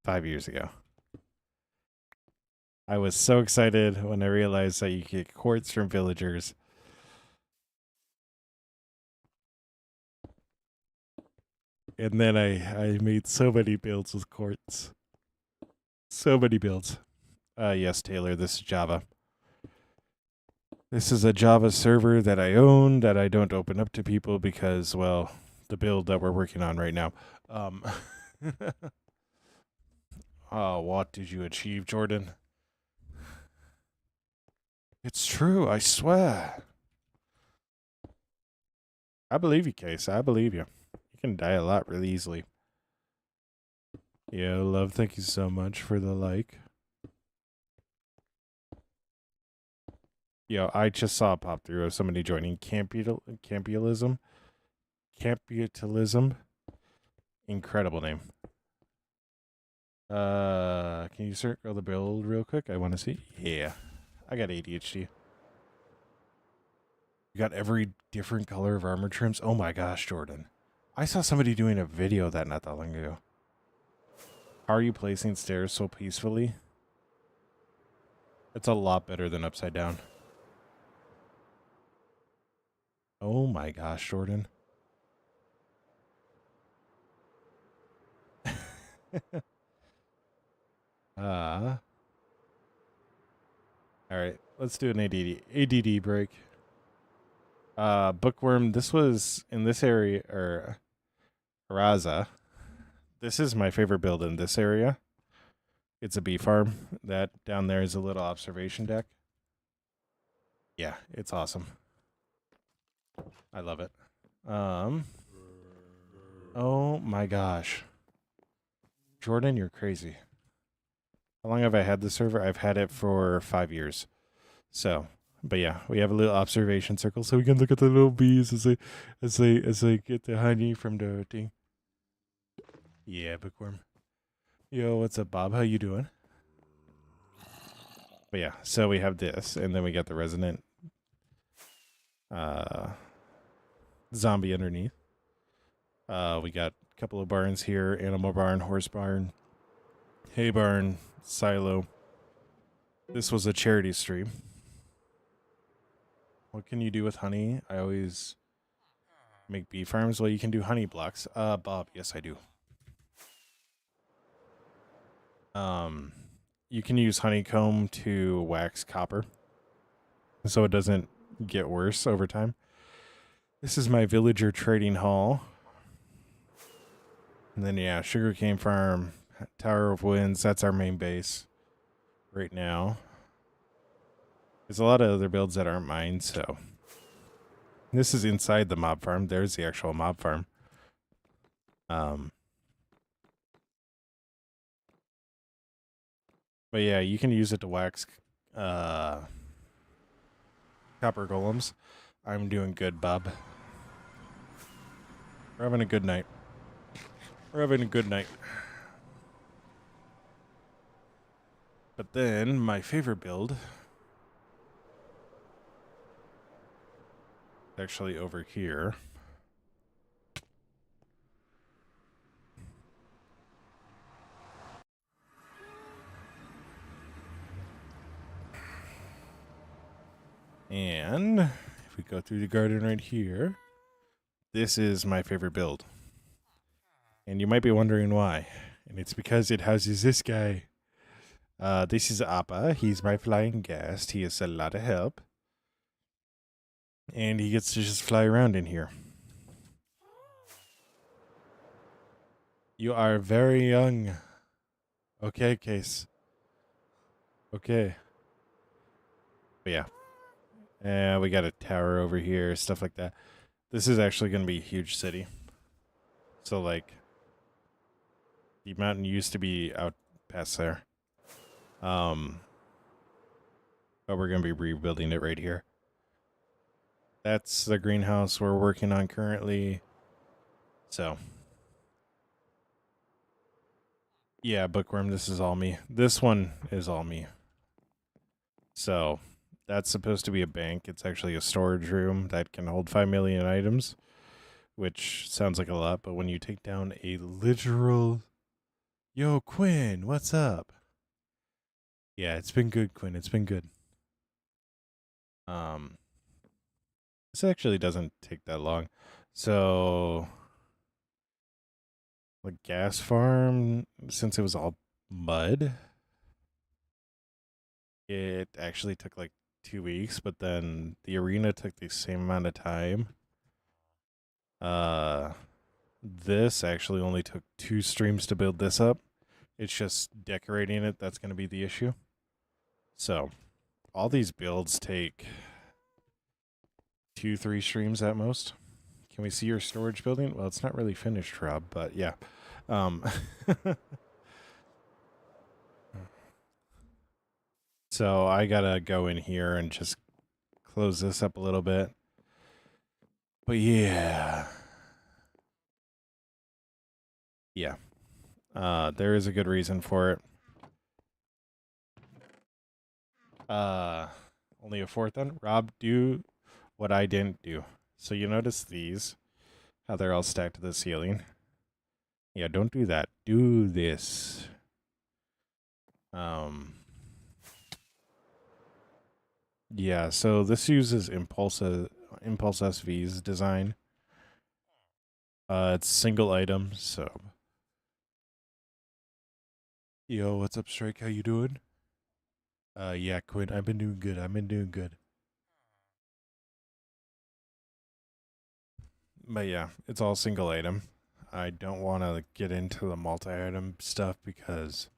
5 years ago. I was so excited when I realized that you could get quartz from villagers. And then I made so many builds with quartz. So many builds. Yes, Taylor, this is Java. This is a Java server that I own that I don't open up to people because, well, the build that we're working on right now. Oh, what did you achieve, Jordan? It's true, I swear. I believe you, Case. I believe you. You can die a lot really easily. Yeah, love, thank you so much for the like. Yo, I just saw a pop through of somebody joining Campialism. Campialism. Incredible name. Can you circle the build real quick? I want to see. Yeah. I got ADHD. You got every different color of armor trims. Oh my gosh, Jordan. I saw somebody doing a video of that not that long ago. How are you placing stairs so peacefully? It's a lot better than upside down. Oh my gosh, Jordan. All right, let's do an ADD break. Bookworm, this was in this area, or Raza. This is my favorite build in this area. It's a bee farm. That down there is a little observation deck. Yeah, it's awesome. I love it. Oh my gosh. Jordan, you're crazy. How long have I had this server? I've had it for 5 years. So, but yeah, we have a little observation circle so we can look at the little bees as they get the honey from the thing. Yeah, bookworm. Yo, what's up, Bob? How you doing? But yeah, so we have this, and then we got the resident zombie underneath. We got a couple of barns here: animal barn, horse barn, hay barn, silo. This was a charity stream. What can you do with honey? I always make bee farms. Well, you can do honey blocks. Bob, yes, I do. You can use honeycomb to wax copper, so it doesn't get worse over time. This is my villager trading hall. And then, yeah, sugarcane farm, Tower of Winds. That's our main base right now. There's a lot of other builds that aren't mine, so. This is inside the mob farm. There's the actual mob farm. But yeah, you can use it to wax copper golems. I'm doing good, Bob. We're having a good night. We're having a good night. But then, my favorite build is actually over here. And if we go through the garden right here, this is my favorite build. And you might be wondering why. And it's because it houses this guy. This is Appa. He's my flying guest. He is a lot of help. And he gets to just fly around in here. You are very young. Okay, Case. Okay. But yeah. We got a tower over here, stuff like that. This is actually going to be a huge city. So, like, the mountain used to be out past there. But we're going to be rebuilding it right here. That's the greenhouse we're working on currently. So, yeah, Bookworm, this is all me. This one is all me. So, that's supposed to be a bank. It's actually a storage room that can hold 5 million items, which sounds like a lot, but when you take down a literal... Yo, Quinn, what's up? Yeah, it's been good, Quinn. It's been good. This actually doesn't take that long. So, the gas farm, since it was all mud, it actually took like 2 weeks, but then the arena took the same amount of time. This actually only took 2 streams to build this up. It's just decorating it that's going to be the issue. So, all these builds take 2-3 streams at most. Can we see your storage building? Well, it's not really finished, Rob, but yeah. So I gotta go in here and just close this up a little bit. But yeah. Yeah. There is a good reason for it. Only a fourth then? Rob, do what I didn't do. So you notice these, how they're all stacked to the ceiling. Yeah, don't do that. Do this. Yeah, so this uses Impulse SV's design. It's single item, so. Yo, what's up, Strike? How you doing? Yeah, Quinn, I've been doing good. But yeah, it's all single item. I don't want to get into the multi-item stuff because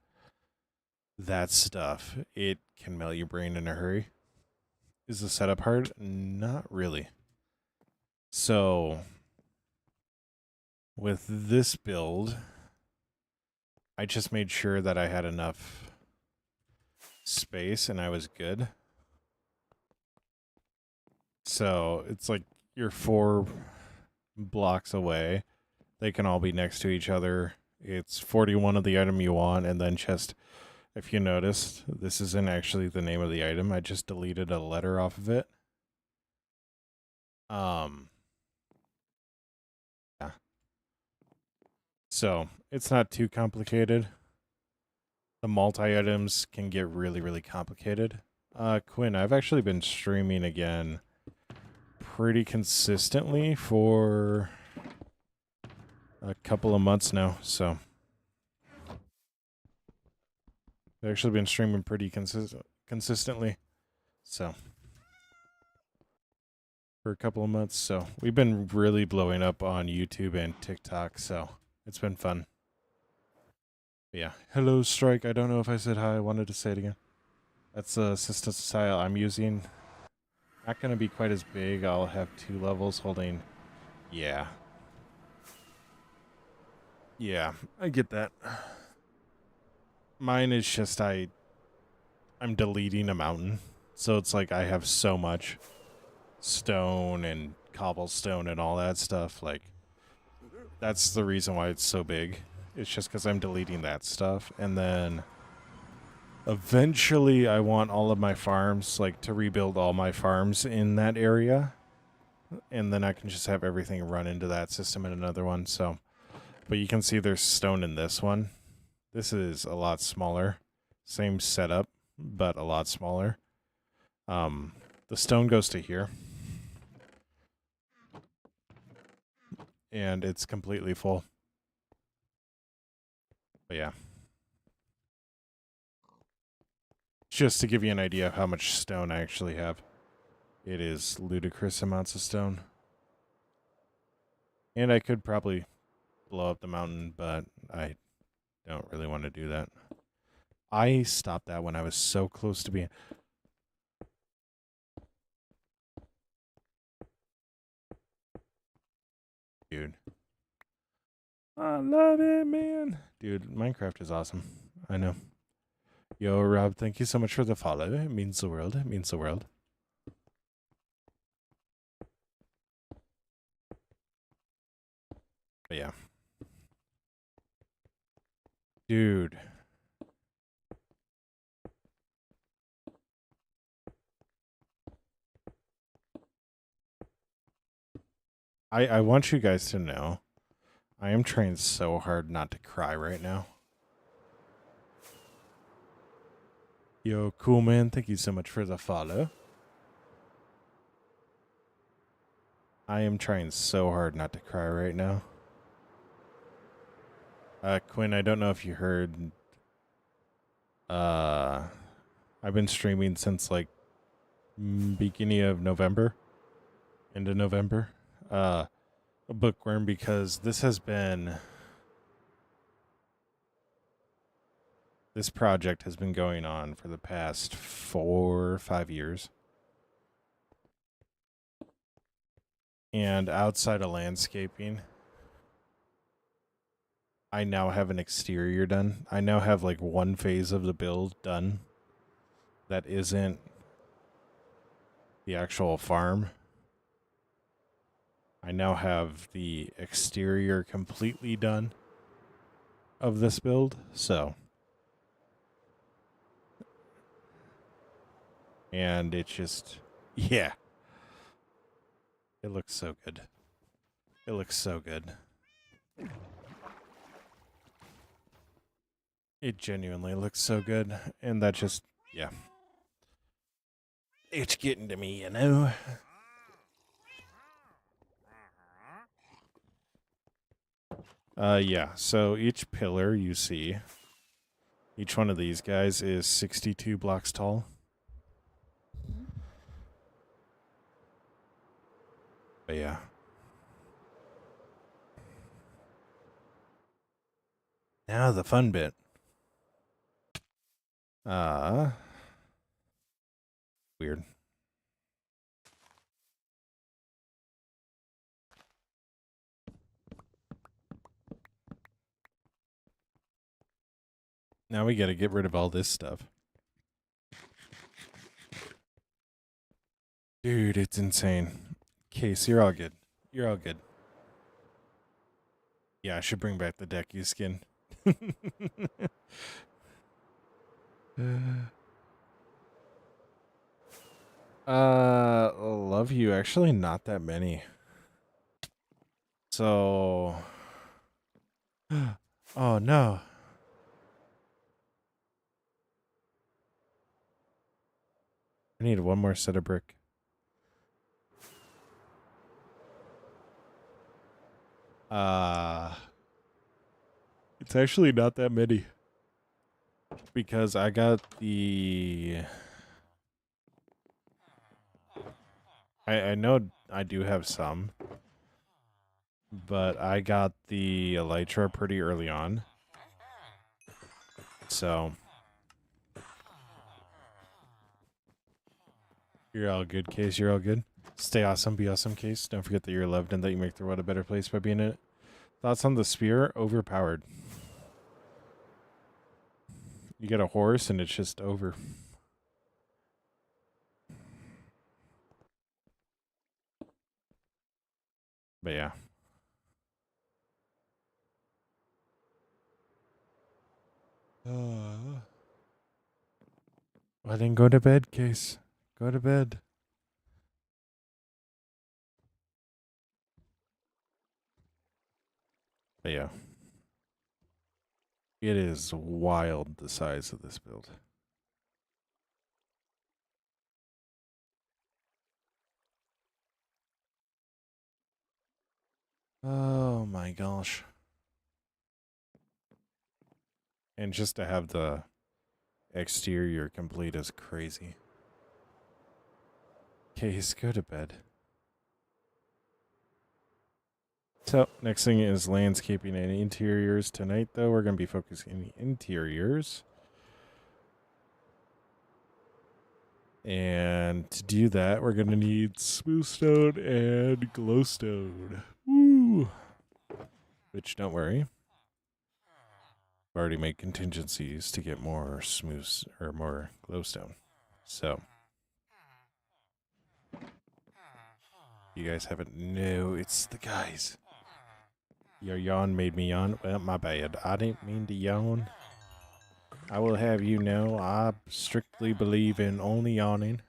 that stuff, it can melt your brain in a hurry. Is the setup hard? Not really. So, with this build, I just made sure that I had enough space and I was good. So, it's like you're 4 blocks away. They can all be next to each other. It's 41 of the item you want, and then just, if you noticed, this isn't actually the name of the item. I just deleted a letter off of it. Yeah. So, it's not too complicated. The multi-items can get really, really complicated. Quinn, I've actually been streaming again pretty consistently for a couple of months now, so I've actually been streaming pretty consistently, so for a couple of months. So we've been really blowing up on YouTube and TikTok, so it's been fun. But yeah, hello Strike. I don't know if I said hi. I wanted to say it again. That's the system style I'm using. Not going to be quite as big. I'll have 2 levels holding. Yeah. Yeah, I get that. Mine is just I'm deleting a mountain. So it's like I have so much stone and cobblestone and all that stuff. Like, that's the reason why it's so big. It's just because I'm deleting that stuff. And then eventually I want all of my farms, like to rebuild all my farms in that area. And then I can just have everything run into that system in another one. So, but you can see there's stone in this one. This is a lot smaller. Same setup, but a lot smaller. The stone goes to here. And it's completely full. But yeah. Just to give you an idea of how much stone I actually have. It is ludicrous amounts of stone. And I could probably blow up the mountain, but I don't really want to do that. I stopped that when I was so close to being... Dude. I love it, man. Dude, Minecraft is awesome. I know. Yo, Rob, thank you so much for the follow. It means the world. It means the world. But yeah. Dude. I want you guys to know, I am trying so hard not to cry right now. Yo, cool man, thank you so much for the follow. I am trying so hard not to cry right now. Quinn, I don't know if you heard. I've been streaming since like beginning of November, end of November. A bookworm because this project has been going on for the past 4 or 5 years. And outside of landscaping, I now have an exterior done. I now have like one phase of the build done that isn't the actual farm. I now have the exterior completely done of this build, so. And it's just, yeah. It looks so good. It looks so good. It genuinely looks so good. And that just, yeah. It's getting to me, you know? Yeah. So each pillar you see, each one of these guys is 62 blocks tall. But yeah. Now the fun bit. Weird. Now we gotta get rid of all this stuff. Dude, it's insane. Case, you're all good. You're all good. Yeah, I should bring back the Deku skin. Love you. Actually, not that many. So, oh no. I need one more set of brick. It's actually not that many. Because I got the... I know I do have some. But I got the Elytra pretty early on. So... You're all good, Case. You're all good. Stay awesome, be awesome, Case. Don't forget that you're loved and that you make the world a better place by being in it. Thoughts on the spear? Overpowered. You get a horse and it's just over. But yeah. Well, then go to bed, Case. Go to bed. But yeah. It is wild, the size of this build. Oh my gosh. And just to have the exterior complete is crazy. Case, go to bed. So, next thing is landscaping and interiors. Tonight, though, we're going to be focusing on the interiors. And to do that, we're going to need smooth stone and glowstone. Woo! Which, don't worry, I've already made contingencies to get more smooth or more glowstone. So, you guys haven't. No, it's the guys. Your yawn made me yawn. Well, my bad. I didn't mean to yawn. I will have you know, I strictly believe in only yawning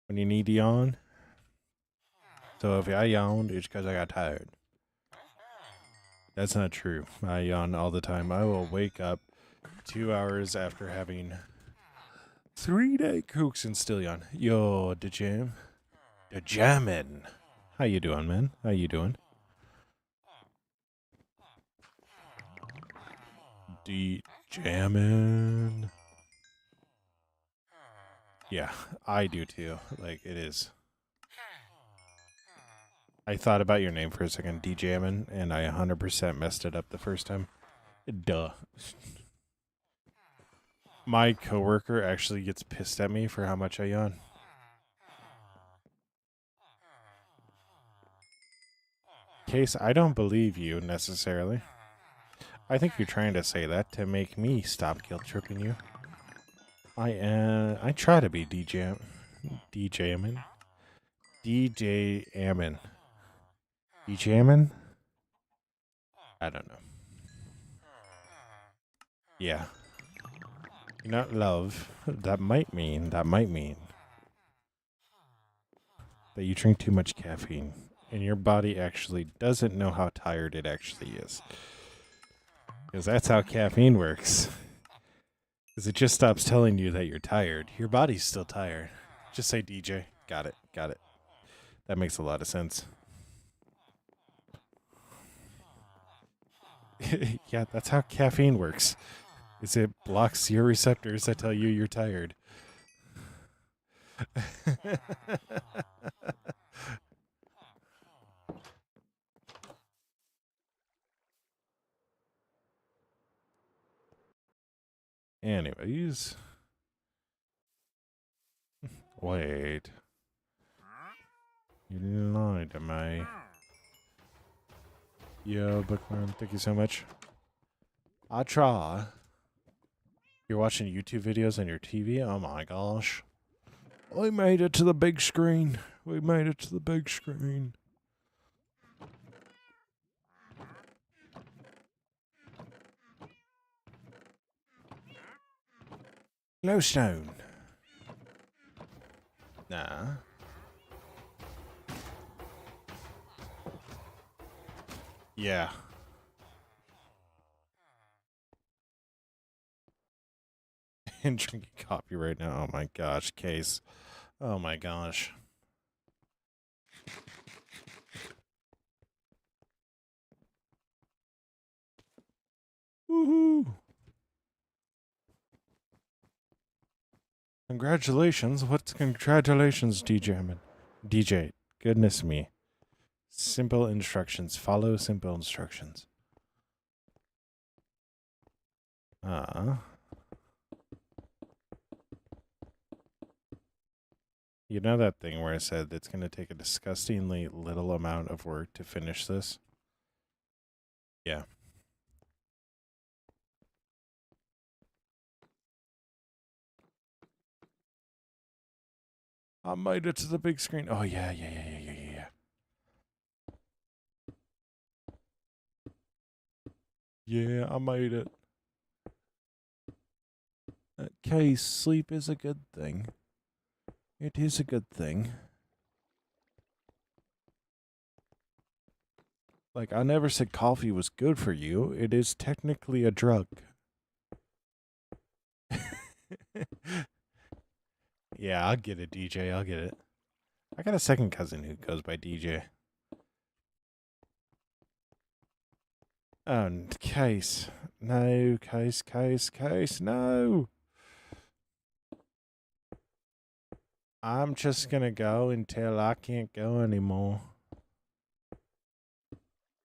when you need to yawn. So if I yawned, it's because I got tired. That's not true. I yawn all the time. I will wake up 2 hours after having 3-day cooks and still yawn. Yo, the jam. The jammin'. How you doing, man? How you doing? The jammin'. Yeah, I do too. Like, it is. I thought about your name for a second, D-Jammin', and I 100% messed it up the first time. Duh. My coworker actually gets pissed at me for how much I yawn. Case, I don't believe you necessarily. I think you're trying to say that to make me stop guilt tripping you. I try to be DJ Ammon. DJ Ammon. DJ Ammon? I don't know. Yeah. You're not love. That might mean that you drink too much caffeine and your body actually doesn't know how tired it actually is. Because that's how caffeine works. Because it just stops telling you that you're tired. Your body's still tired. Just say DJ. Got it. Got it. That makes a lot of sense. Yeah, that's how caffeine works. Is it blocks your receptors that tell you you're tired. Anyways. Wait. You lied to me. Yo, Bookworm, thank you so much. I try. You're watching YouTube videos on your TV? Oh my gosh. We made it to the big screen. We made it to the big screen. Glowstone. Nah. Yeah. And drinking coffee right now. Oh my gosh, Case. Oh my gosh. Woohoo! Congratulations. What's congratulations, DJ Hammond? DJ, goodness me. Simple instructions. Follow simple instructions. You know that thing where I said it's going to take a disgustingly little amount of work to finish this? Yeah. I made it to the big screen. Oh, yeah. Yeah, I made it. Case, sleep is a good thing. It is a good thing. Like, I never said coffee was good for you. It is technically a drug. Yeah, I'll get it, DJ. I'll get it. I got a second cousin who goes by DJ. Oh, Case. No, Case, no. I'm just gonna go until I can't go anymore.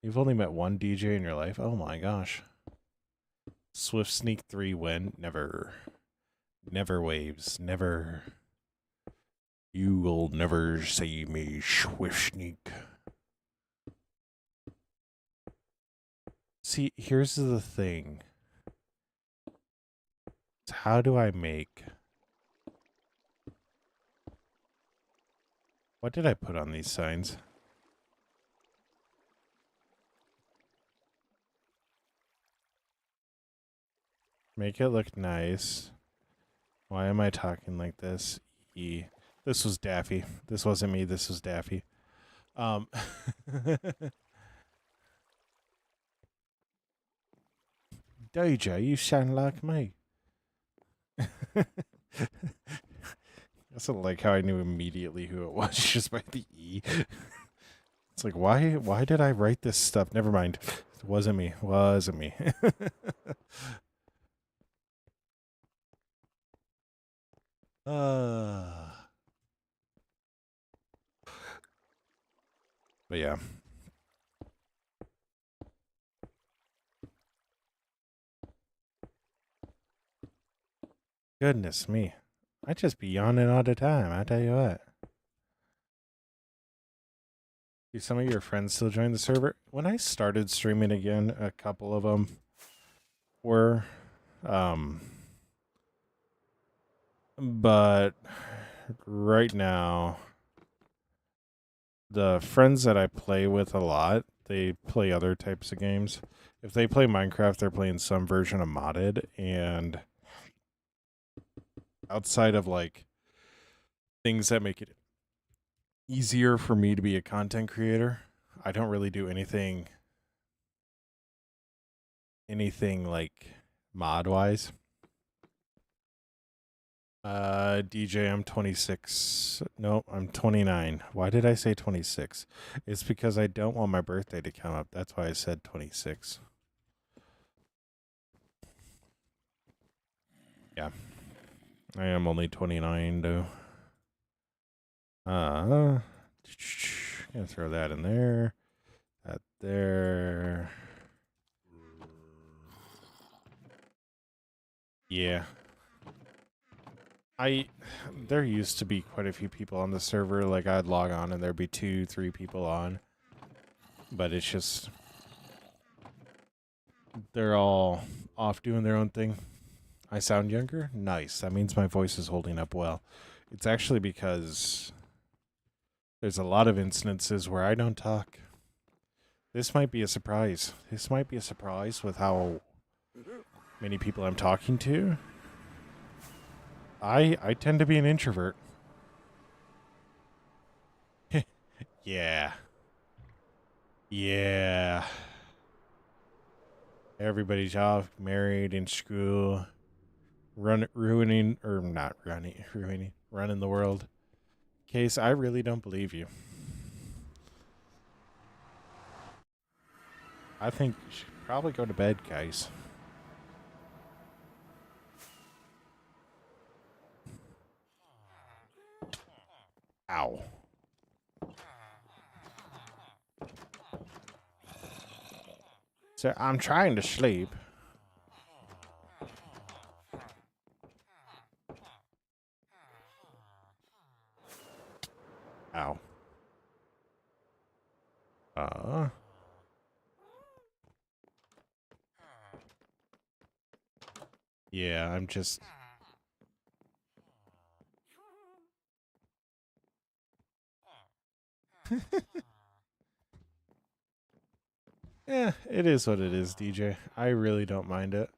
You've only met one DJ in your life? Oh my gosh. Swift Sneak 3 win? Never. Never waves. Never. You will never see me Swift Sneak. See, here's the thing. How do I make... What did I put on these signs? Make it look nice. Why am I talking like this? This was Daffy. This wasn't me. This was Daffy. DJ, you sound like me. That's like how I knew immediately who it was just by the E. It's like, why did I write this stuff? Never mind. It wasn't me. Wasn't me. But yeah. Goodness me. I just be yawning all the time, I tell you what. Do some of your friends still join the server? When I started streaming again, a couple of them were. But right now, the friends that I play with a lot, they play other types of games. If they play Minecraft, they're playing some version of modded, and outside of like things that make it easier for me to be a content creator, I don't really do anything like mod wise. DJ, I'm 26. No, I'm 29. Why did I say 26? It's because I don't want my birthday to come up. That's why I said 26. Yeah. I am only 29, though. Gonna throw that in there. That there. Yeah. There used to be quite a few people on the server. Like, I'd log on and there'd be 2, 3 people on. But it's just... They're all off doing their own thing. I sound younger? Nice. That means my voice is holding up well. It's actually because there's a lot of instances where I don't talk. This might be a surprise. This might be a surprise with how many people I'm talking to. I tend to be an introvert. Yeah. Yeah. Everybody's off, married, in school, running the world. Case, I really don't believe you. I think you should probably go to bed, guys. Ow. So I'm trying to sleep. Ow. Yeah, I'm just... Yeah, it is what it is, DJ. I really don't mind it.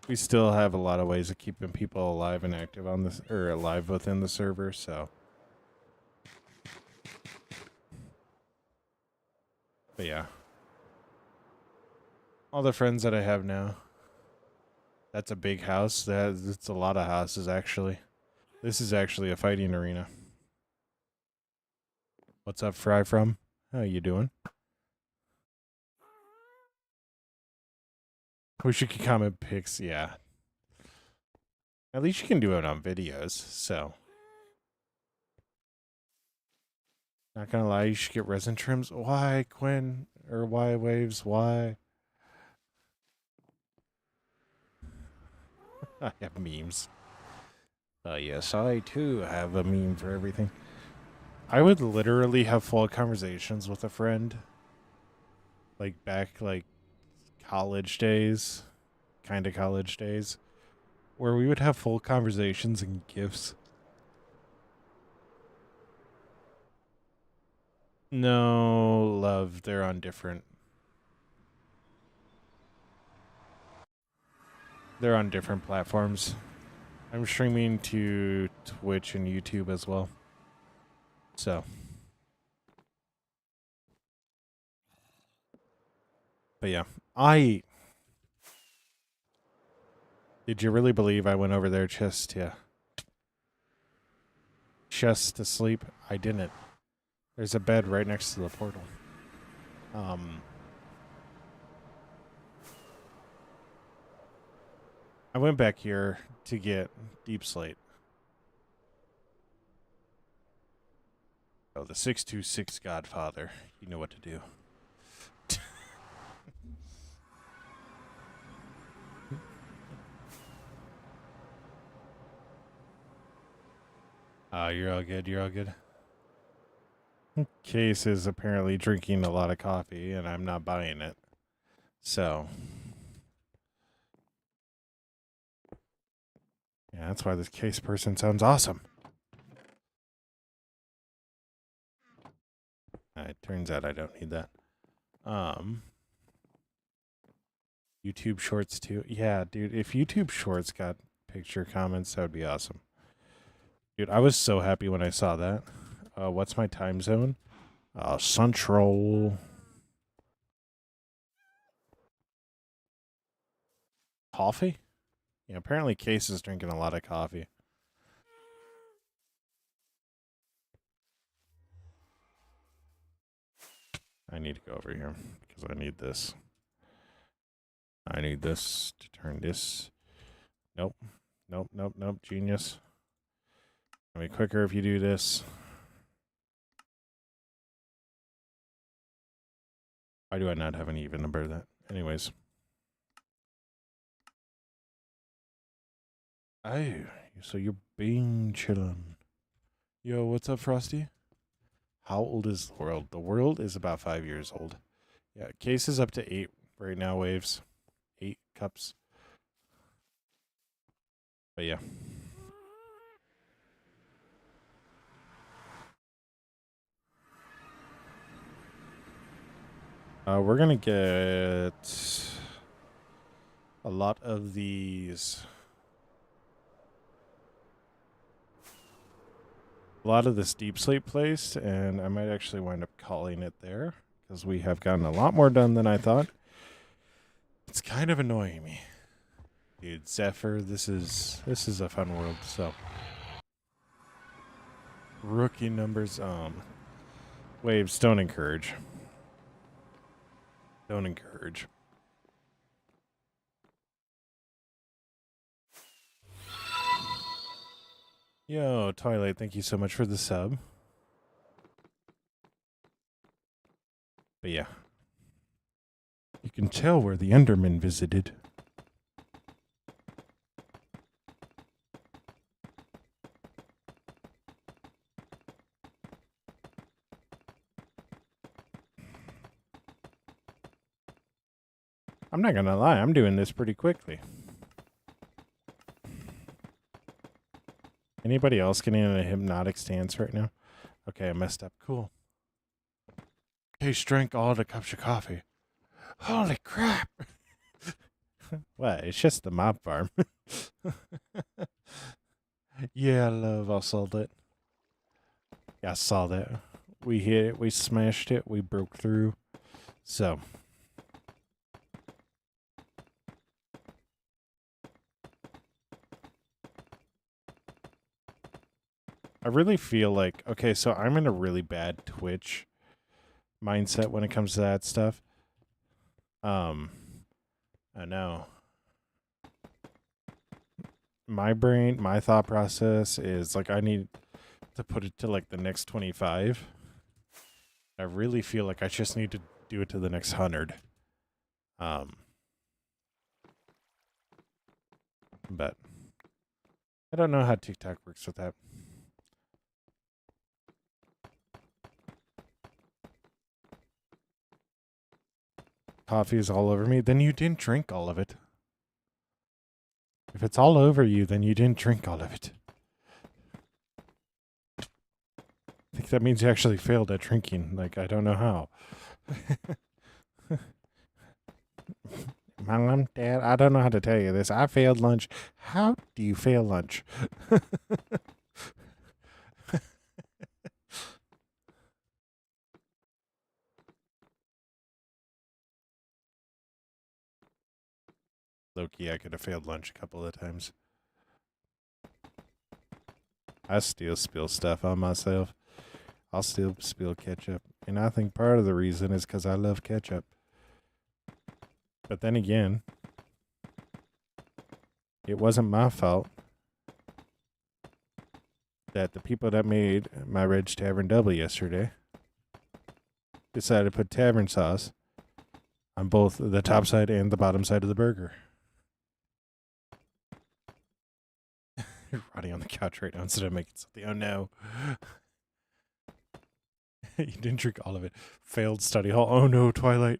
We still have a lot of ways of keeping people alive and active on this, or alive within the server, so. But yeah. All the friends that I have now. That's a big house. It's a lot of houses, actually. This is actually a fighting arena. What's up, Fry from? How you doing? Wish you could comment pics, yeah. At least you can do it on videos, so. Not gonna lie, you should get resin trims. Why, Quinn? Or why, Waves? Why? I have memes. Yes, I too have a meme for everything. I would literally have full conversations with a friend. Like back, like, college days. Kind of college days. Where we would have full conversations and gifts. No, love, they're on different. They're on different platforms. I'm streaming to Twitch and YouTube as well. So. But yeah, did you really believe I went over there just to sleep? I didn't. There's a bed right next to the portal. I went back here to get Deep Slate. Oh, the 626 Godfather. You know what to do. You're all good. You're all good. Case is apparently drinking a lot of coffee, and I'm not buying it. So. Yeah, that's why this case person sounds awesome. It turns out I don't need that. YouTube Shorts too. Yeah, dude, if YouTube Shorts got picture comments, that would be awesome. Dude, I was so happy when I saw that. What's my time zone? Central. Coffee? Yeah, apparently Case is drinking a lot of coffee. I need to go over here because I need this. I need this to turn this. Nope. Nope, nope, nope. Genius. It'll be quicker if you do this. Why do I not have an even number of that? Anyways. Oh, so you're being chillin'. Yo, what's up, Frosty? How old is the world? The world is about 5 years old. Yeah, Case is up to 8 right now, Waves. 8 cups. But yeah. We're going to get a lot of these. A lot of this deep sleep placed, and I might actually wind up calling it there because we have gotten a lot more done than I thought. It's kind of annoying me. Dude, Zephyr, this is a fun world, so. Rookie numbers, Waves, don't encourage. Don't encourage. Yo, Twilight, thank you so much for the sub. But yeah. You can tell where the Enderman visited. I'm not gonna lie, I'm doing this pretty quickly. Anybody else getting in a hypnotic stance right now? Okay, I messed up. Cool. Case drank all the cups of coffee. Holy crap! What? It's just the mob farm. Yeah, love, I saw that. Yeah, I saw that. We hit it, we smashed it, we broke through. So. I really feel like, okay, so I'm in a really bad Twitch mindset when it comes to that stuff. I know. my brain, my thought process is like I need to put it to like the next 25. I really feel like I just need to do it to the next 100. Um, but I don't know how TikTok works with that. Coffee is all over me. Then you didn't drink all of it. If it's all over you, then you didn't drink all of it. I think that means you actually failed at drinking. Like, I don't know how. Mom, Dad, I don't know how to tell you this. I failed lunch. How do you fail lunch? Loki, I could have failed lunch a couple of times. I still spill stuff on myself. I'll still spill ketchup. And I think part of the reason is because I love ketchup. But then again, it wasn't my fault that the people that made my Reg Tavern Double yesterday decided to put tavern sauce on both the top side and the bottom side of the burger. You're rotting on the couch right now instead of making something. Oh no. You didn't drink all of it. Failed study hall. Oh no, Twilight.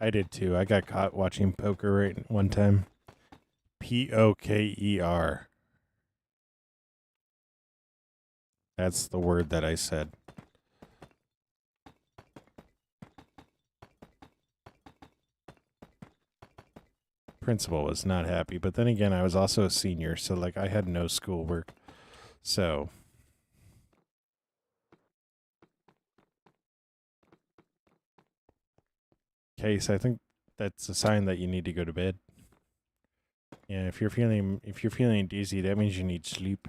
I did too. I got caught watching poker right one time. Poker. That's the word that I said. Principal was not happy, but then again, I was also a senior, so like I had no schoolwork. So Case, I think that's a sign that you need to go to bed. Yeah, if you're feeling dizzy, that means you need sleep.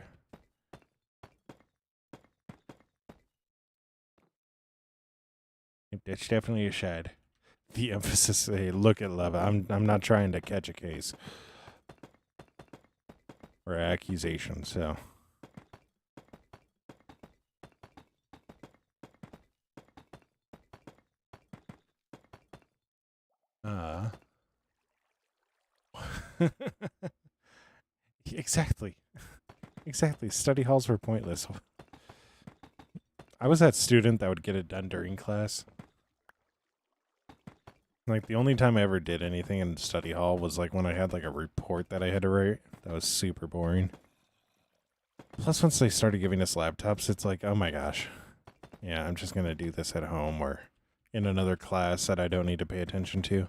That's definitely a shad. The emphasis, hey, look at love. I'm not trying to catch a case or accusation, so exactly. Exactly. Study halls were pointless. I was that student that would get it done during class. Like the only time I ever did anything in study hall was like when I had like a report that I had to write. That was super boring. Plus, once they started giving us laptops, it's like, oh my gosh. Yeah, I'm just going to do this at home or in another class that I don't need to pay attention to.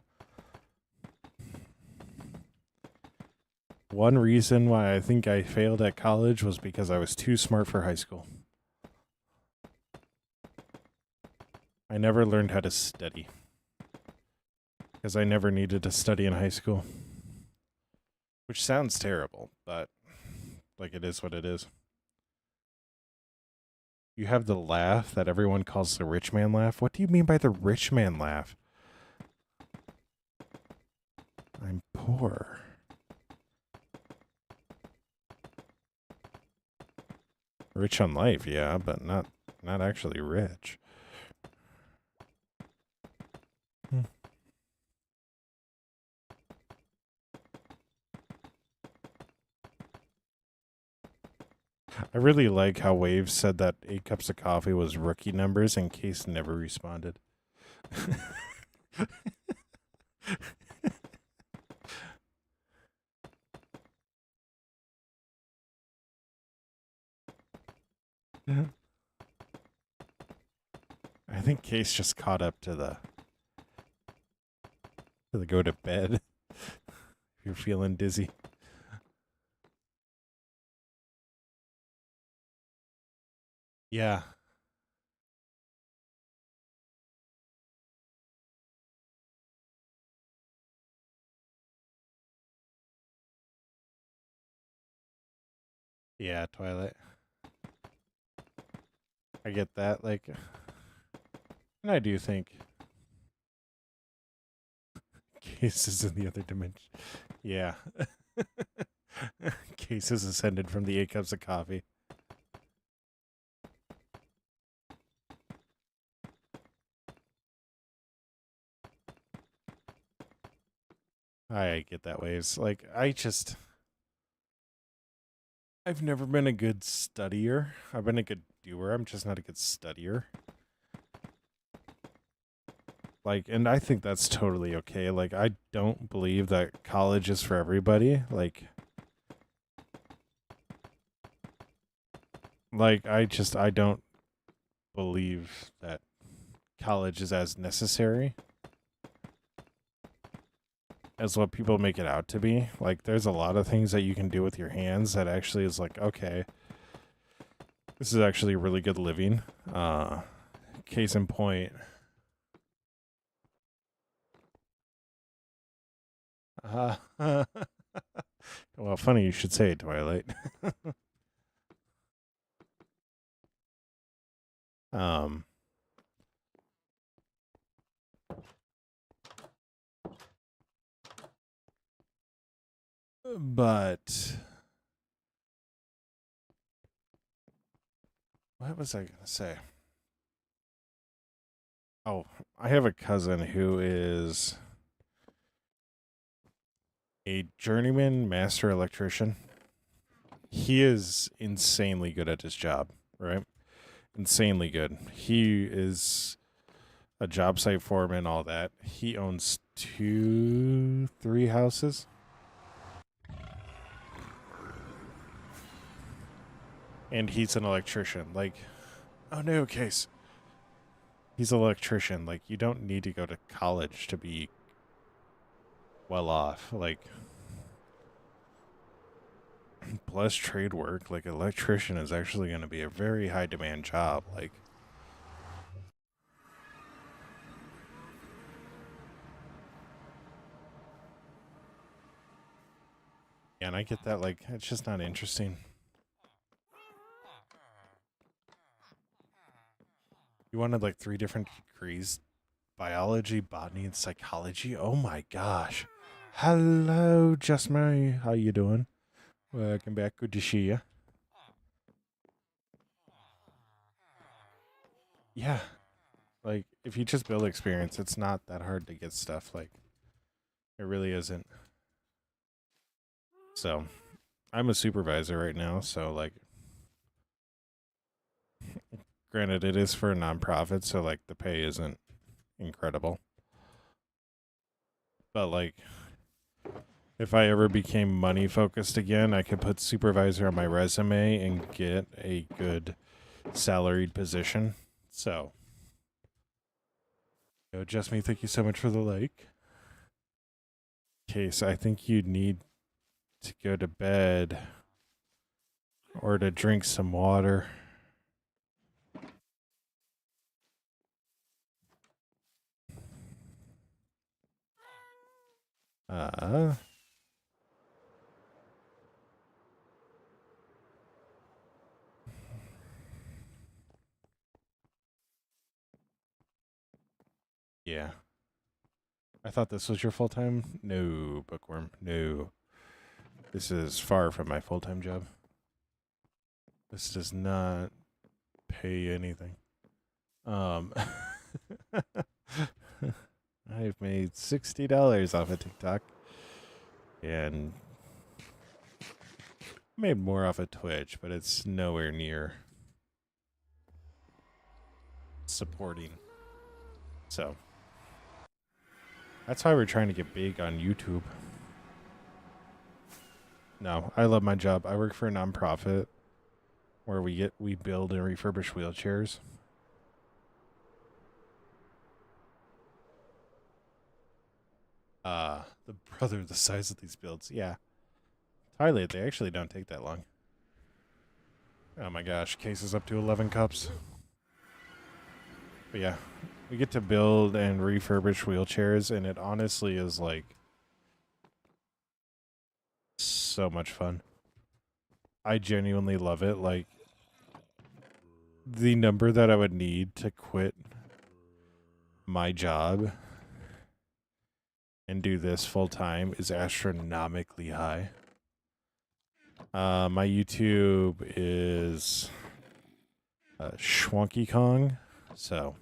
One reason why I think I failed at college was because I was too smart for high school. I never learned how to study because I never needed to study in high school. Which sounds terrible, but like it is what it is. You have the laugh that everyone calls the rich man laugh. What do you mean by the rich man laugh? I'm poor. Rich on life, yeah, but not actually rich. I really like how Waves said that 8 cups of coffee was rookie numbers and Case never responded. I think Case just caught up to the go to bed. If you're feeling dizzy. Yeah. Yeah, Twilight. I get that. Like, and I do think Case is in the other dimension. Yeah. Cases ascended from the 8 cups of coffee. I get that ways. Like, I've never been a good studier. I've been a good doer. I'm just not a good studier. Like, and I think that's totally okay. Like, I don't believe that college is for everybody. I don't believe that college is as necessary as what people make it out to be. Like, there's a lot of things that you can do with your hands that actually is like, okay, this is actually really good living. Case in point. Well, funny you should say it, Twilight. um, but what was I going to say? Oh, I have a cousin who is a journeyman master electrician. He is insanely good at his job, right? Insanely good. He is a job site foreman, all that. He owns 3 houses. And he's an electrician. Like, oh no, Case. He's an electrician. Like, you don't need to go to college to be well off. Like, plus trade work, like, electrician is actually going to be a very high demand job. Like, yeah, and I get that. Like, it's just not interesting. You wanted like 3 different degrees: biology, botany, and psychology. Oh my gosh. Hello, just me. How you doing? Welcome back. Good to see you. Yeah, like if you just build experience, it's not that hard to get stuff. Like it really isn't. So I'm a supervisor right now. So like, granted, it is for a nonprofit, so like the pay isn't incredible. But like, if I ever became money focused again, I could put supervisor on my resume and get a good salaried position. So, yo, Just me, thank you so much for the like. Case, I think you need to go to bed or to drink some water. Uh, yeah. I thought this was your full time. No, bookworm. No. This is far from my full time job. This does not pay anything. I've made $60 off of TikTok and made more off of Twitch, but it's nowhere near supporting. So that's why we're trying to get big on YouTube. No, I love my job. I work for a nonprofit where we build and refurbish wheelchairs. The brother the size of these builds. Yeah. Highlight, they actually don't take that long. Oh my gosh, cases up to 11 cups. But yeah, we get to build and refurbish wheelchairs, and it honestly is like so much fun. I genuinely love it. Like, the number that I would need to quit my job and do this full time is astronomically high. My YouTube is Schwunky Kong. So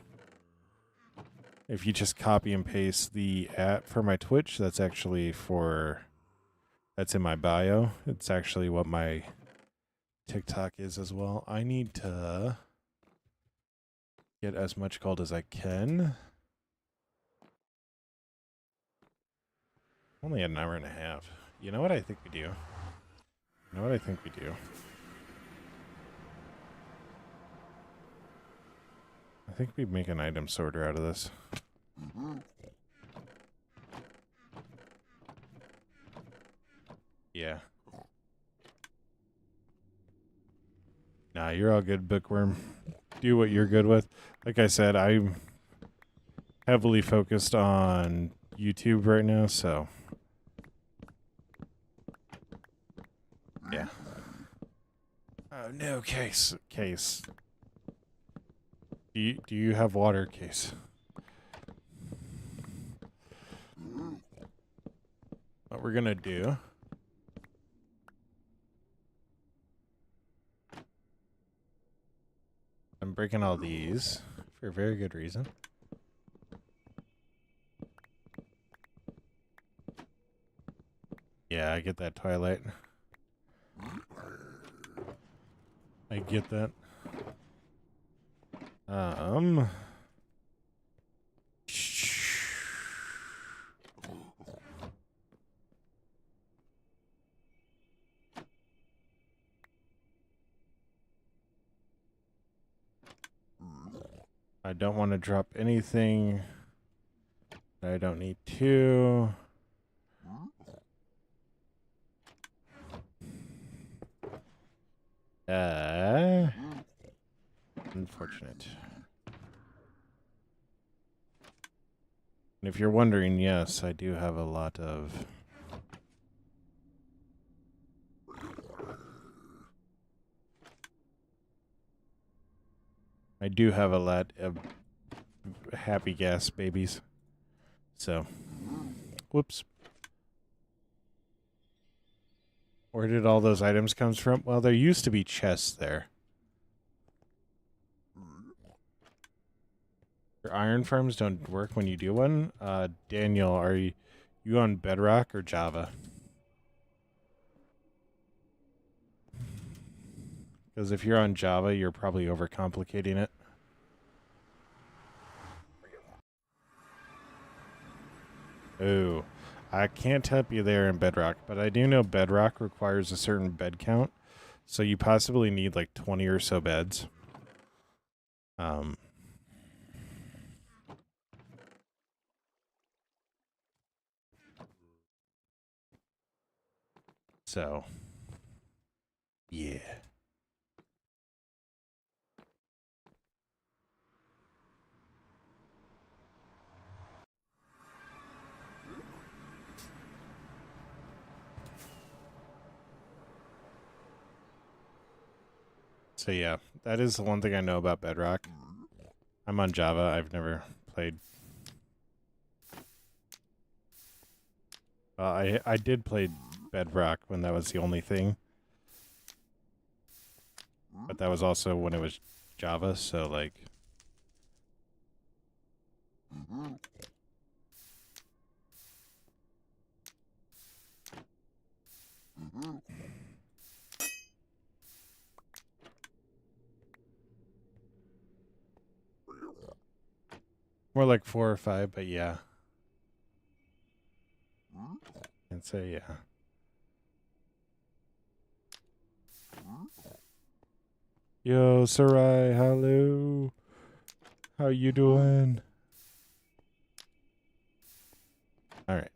if you just copy and paste the @ for my Twitch, that's actually that's in my bio. It's actually what my TikTok is as well. I need to get as much gold as I can. Only an hour and a half. You know what I think we do? I think we make an item sorter out of this. Yeah. Nah, you're all good, Bookworm. Do what you're good with. Like I said, I'm heavily focused on YouTube right now, so yeah. Oh no, Case. Do you have water, Case? What we're gonna do? I'm breaking all these for a very good reason. Yeah, I get that, Twilight. I get that. I don't want to drop anything that I don't need to. Unfortunate. And if you're wondering, yes, I do have a lot of... I do have a lot of happy gas babies. So, whoops. Where did all those items come from? Well, there used to be chests there. Your iron farms don't work when you do one. Daniel, are you on Bedrock or Java? Because if you're on Java, you're probably overcomplicating it. Oh, I can't help you there in Bedrock, but I do know Bedrock requires a certain bed count, so you possibly need like 20 or so beds. So, yeah. So yeah, that is the one thing I know about Bedrock. I'm on Java. I've never played. I did play Bedrock when that was the only thing. But that was also when it was Java, so like... More like 4 or 5, but yeah. I'd say yeah. Yo, Sarai, hello. How you doing? All right.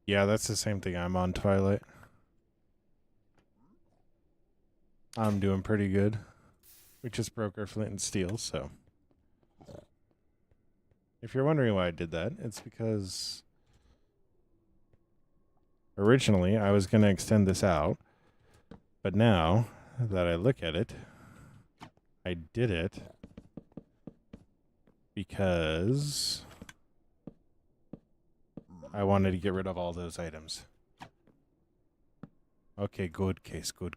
Yeah, that's the same thing I'm on, Twilight. I'm doing pretty good. We just broke our flint and steel, so... If you're wondering why I did that, it's because... Originally, I was going to extend this out, but now that I look at it. I did it because I wanted to get rid of all those items. Okay, good case. Good.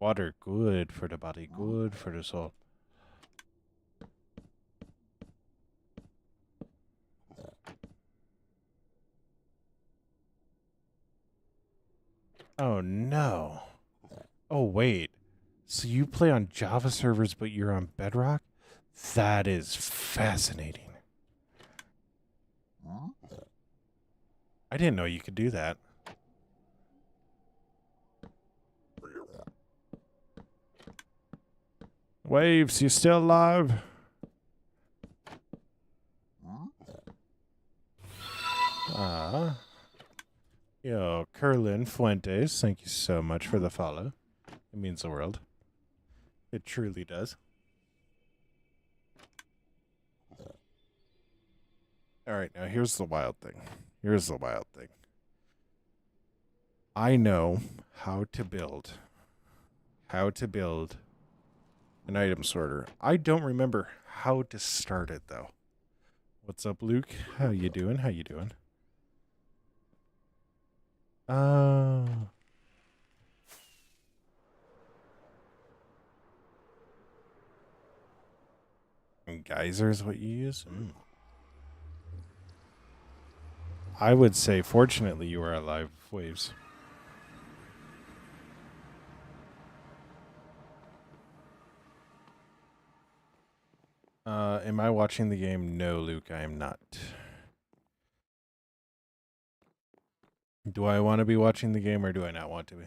Water, good for the body, good for the soul. Oh, no. Oh, wait. So you play on Java servers, but you're on Bedrock? That is fascinating. I didn't know you could do that. Waves, you still alive? Yo, Curlin Fuentes, thank you so much for the follow. It means the world. It truly does. All right, now here's the wild thing. I know how to build an item sorter. I don't remember how to start it, though. What's up, Luke? How you doing? Oh. Geyser is what you use? I would say, fortunately, you are alive, Waves. Am I watching the game? No, Luke, I am not. Do I want to be watching the game or do I not want to be?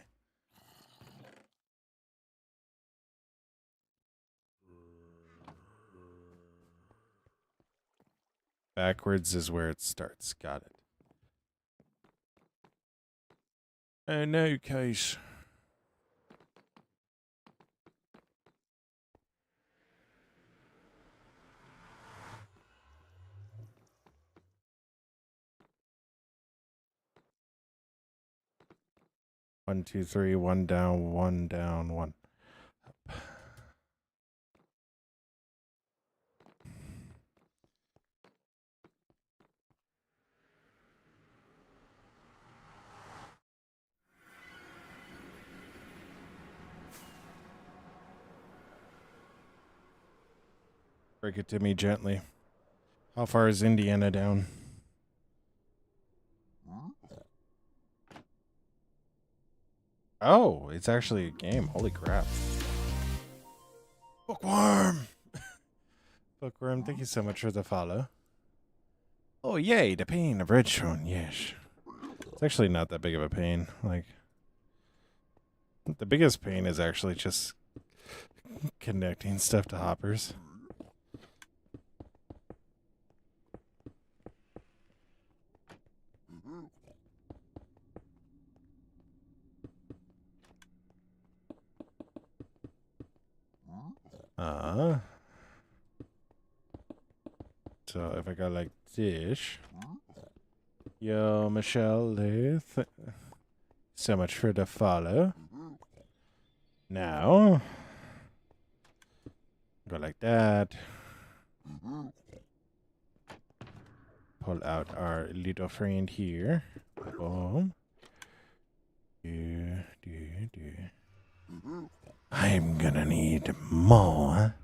Backwards is where it starts. Got it. In no case. One, two, three, one down, one down, one. Break it to me gently. How far is Indiana down? Oh, it's actually a game. Holy crap. Bookworm! Bookworm, thank you so much for the follow. Oh, yay, the pain of redstone, yes. It's actually not that big of a pain. Like, the biggest pain is actually just connecting stuff to hoppers. So if I go like this. Yo, Michelle, so much for the follow. Now, go like that. Pull out our little friend here. Boom. I'm gonna need more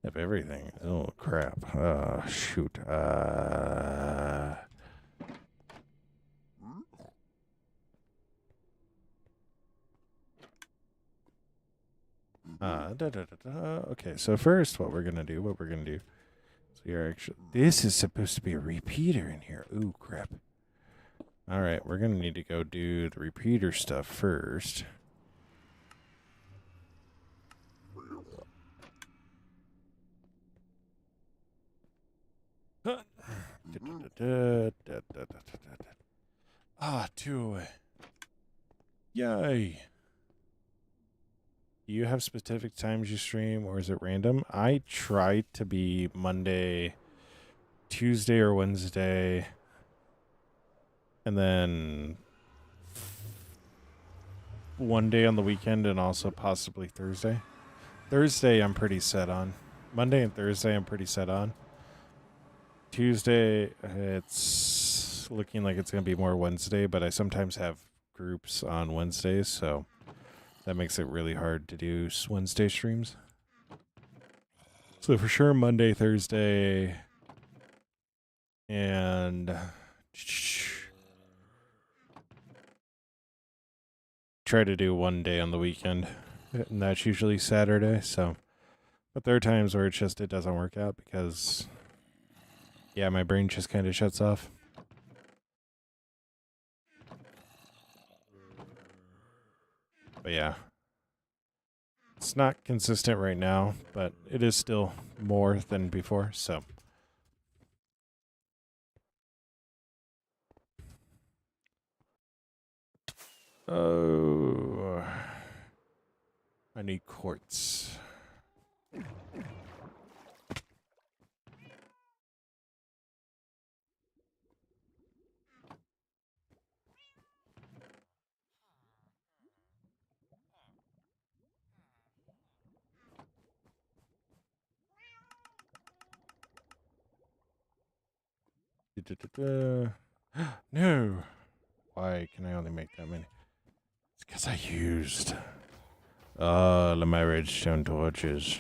of everything. Oh, crap. Shoot. Okay, so first what we're gonna do. So you're actually, this is supposed to be a repeater in here. Ooh, crap. All right, we're gonna need to go do the repeater stuff first. Two. Yay. Do you have specific times you stream or is it random? I try to be Monday Tuesday or Wednesday, and then one day on the weekend, and also possibly Thursday. Thursday I'm pretty set on. Monday and Thursday I'm pretty set on. Tuesday it's looking like it's going to be more Wednesday, but I sometimes have groups on Wednesdays, so that makes it really hard to do Wednesday streams. So for sure Monday, Thursday, and try to do one day on the weekend, and that's usually Saturday. So, but there are times where it's just it doesn't work out because, yeah, my brain just kind of shuts off. But yeah, it's not consistent right now, but it is still more than before. So, oh, I need quartz. No. Why can I only make that many? It's because I used all of my redstone torches.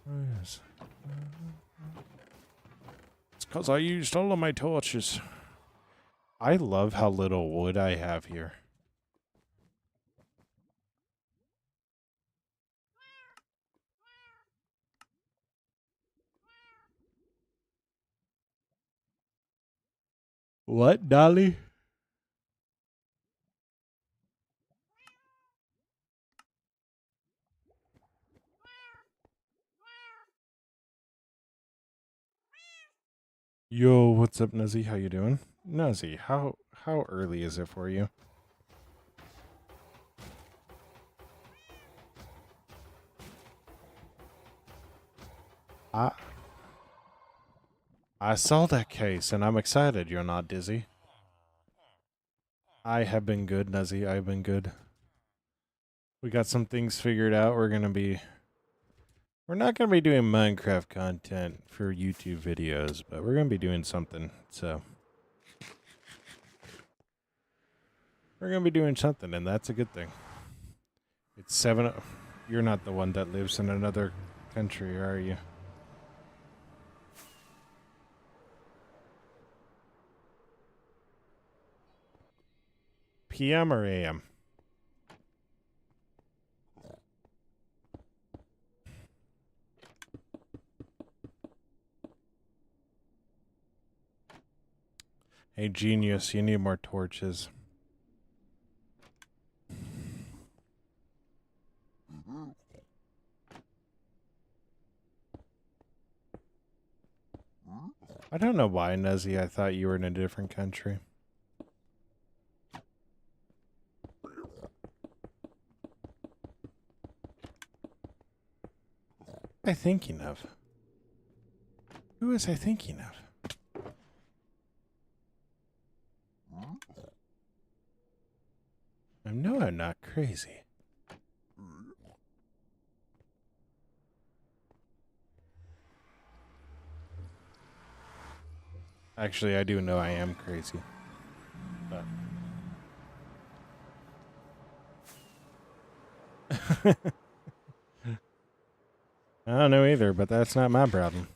Oh, yes. It's because I used all of my torches. I love how little wood I have here. What, Dolly? Yo, what's up, Nuzzy? How you doing? Nuzzy, how early is it for you? I saw that case, and I'm excited you're not dizzy. I have been good, Nuzzy. I've been good. We got some things figured out. We're not gonna be doing Minecraft content for YouTube videos, but we're gonna be doing something. So we're gonna be doing something, and that's a good thing. It's 7. You're not the one that lives in another country, are you? PM or AM? Hey, genius, you need more torches. I don't know why, Nuzzy. I thought you were in a different country. What am I thinking of? Who was I thinking of? I know I'm not crazy. Actually, I do know I am crazy. But I don't know either, but that's not my problem.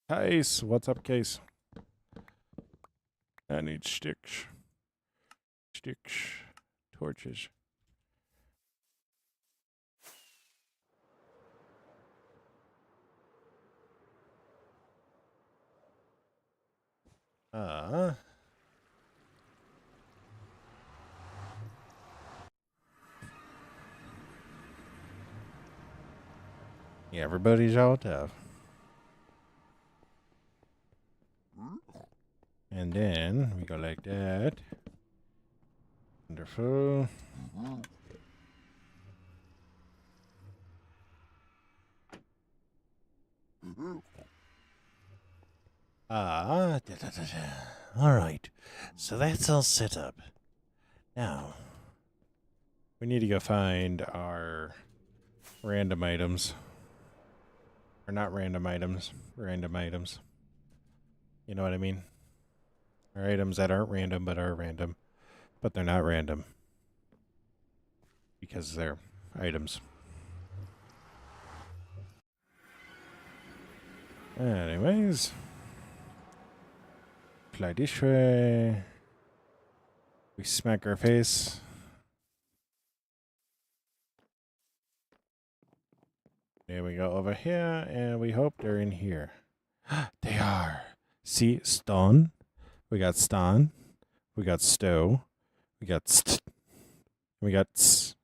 Case, what's up, Case? I need sticks. Sticks. Torches. Yeah, everybody's all tough. And then we go like that. Wonderful. All right. So that's all set up. Now, we need to go find our random items. Or not random items. Random items. You know what I mean? Or items that aren't random but are random. But they're not random. Because they're items. Anyways. Fly this way. We smack our face. There we go over here, and we hope they're in here. They are. See, stone. We got ston. We got stow. We got st. We got ts.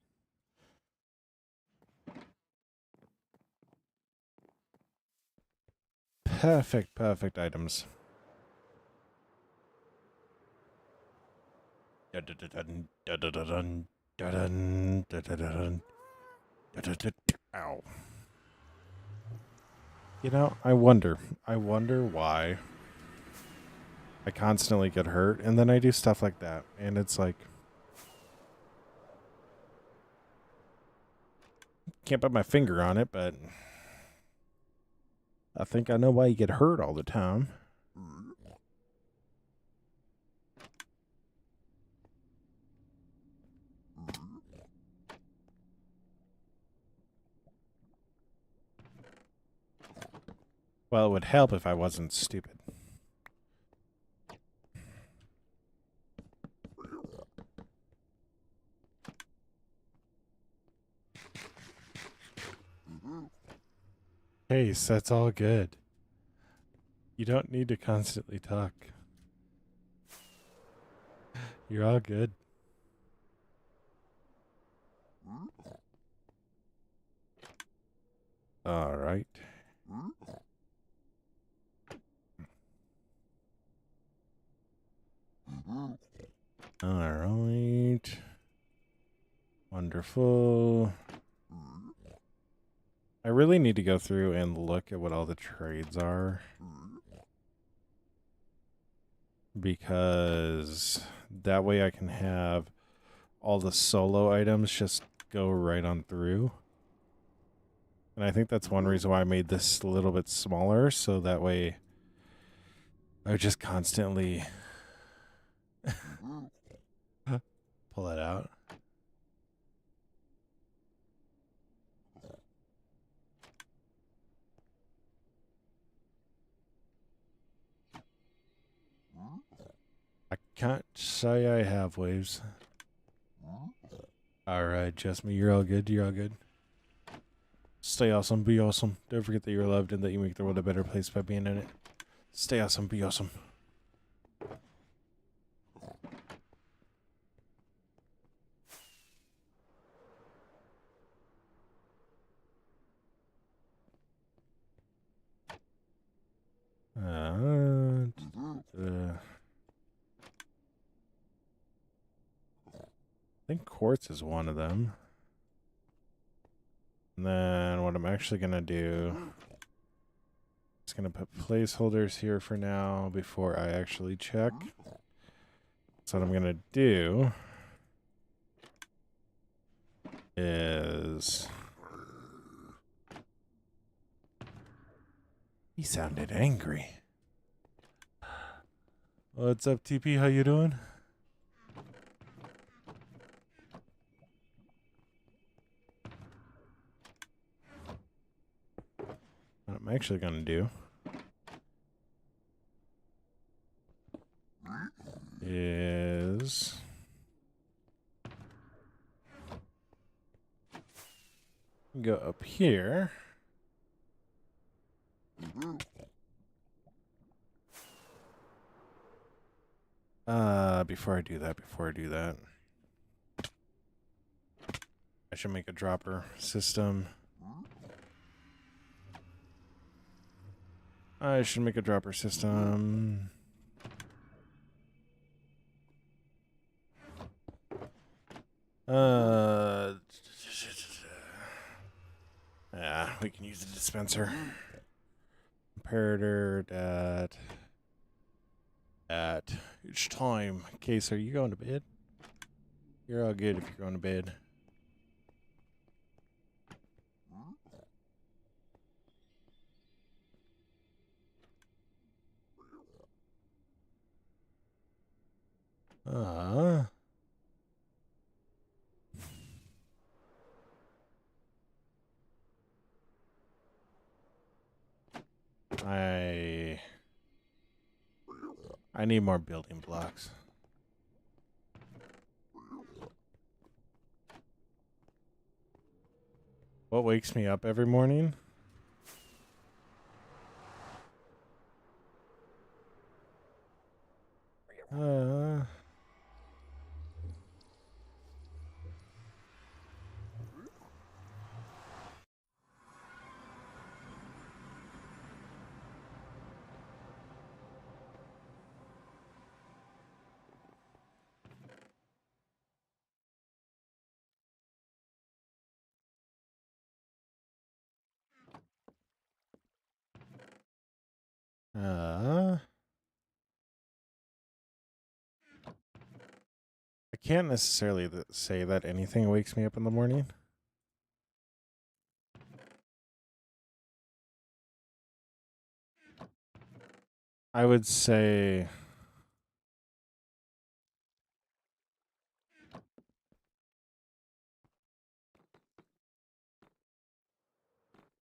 Perfect items. Ow. You know, I wonder why I constantly get hurt, and then I do stuff like that, and it's like, can't put my finger on it, but I think I know why you get hurt all the time. Well, it would help if I wasn't stupid. Case, that's all good. You don't need to constantly talk. You're all good. All right. All right. Wonderful. I really need to go through and look at what all the trades are. Because that way I can have all the solo items just go right on through. And I think that's one reason why I made this a little bit smaller, so that way I would just constantly pull it out. I can't say I have waves. Alright, Jasmine, you're all good. You're all good. Stay awesome. Be awesome. Don't forget that you're loved and that you make the world a better place by being in it. Stay awesome. Be awesome. I think quartz is one of them. And then what I'm actually going to do is going to put placeholders here for now before I actually check. So what I'm going to do is... He sounded angry. What's up, TP? How you doing? What I'm actually going to do is go up here. Before I do that, I should make a dropper system. I should make a dropper system. Yeah, we can use the dispenser. imperator at each time. Okay, so are you going to bed? You're all good if you're going to bed. I need more building blocks. What wakes me up every morning? I can't necessarily say that anything wakes me up in the morning. I would say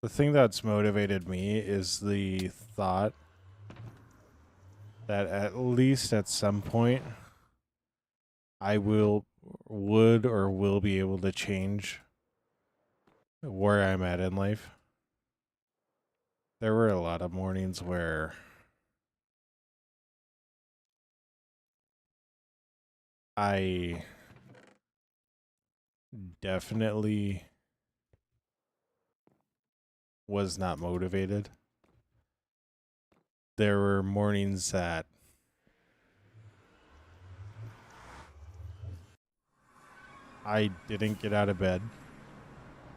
the thing that's motivated me is the thought that at least at some point I would or will be able to change where I'm at in life. There were a lot of mornings where I definitely was not motivated. There were mornings that I didn't get out of bed.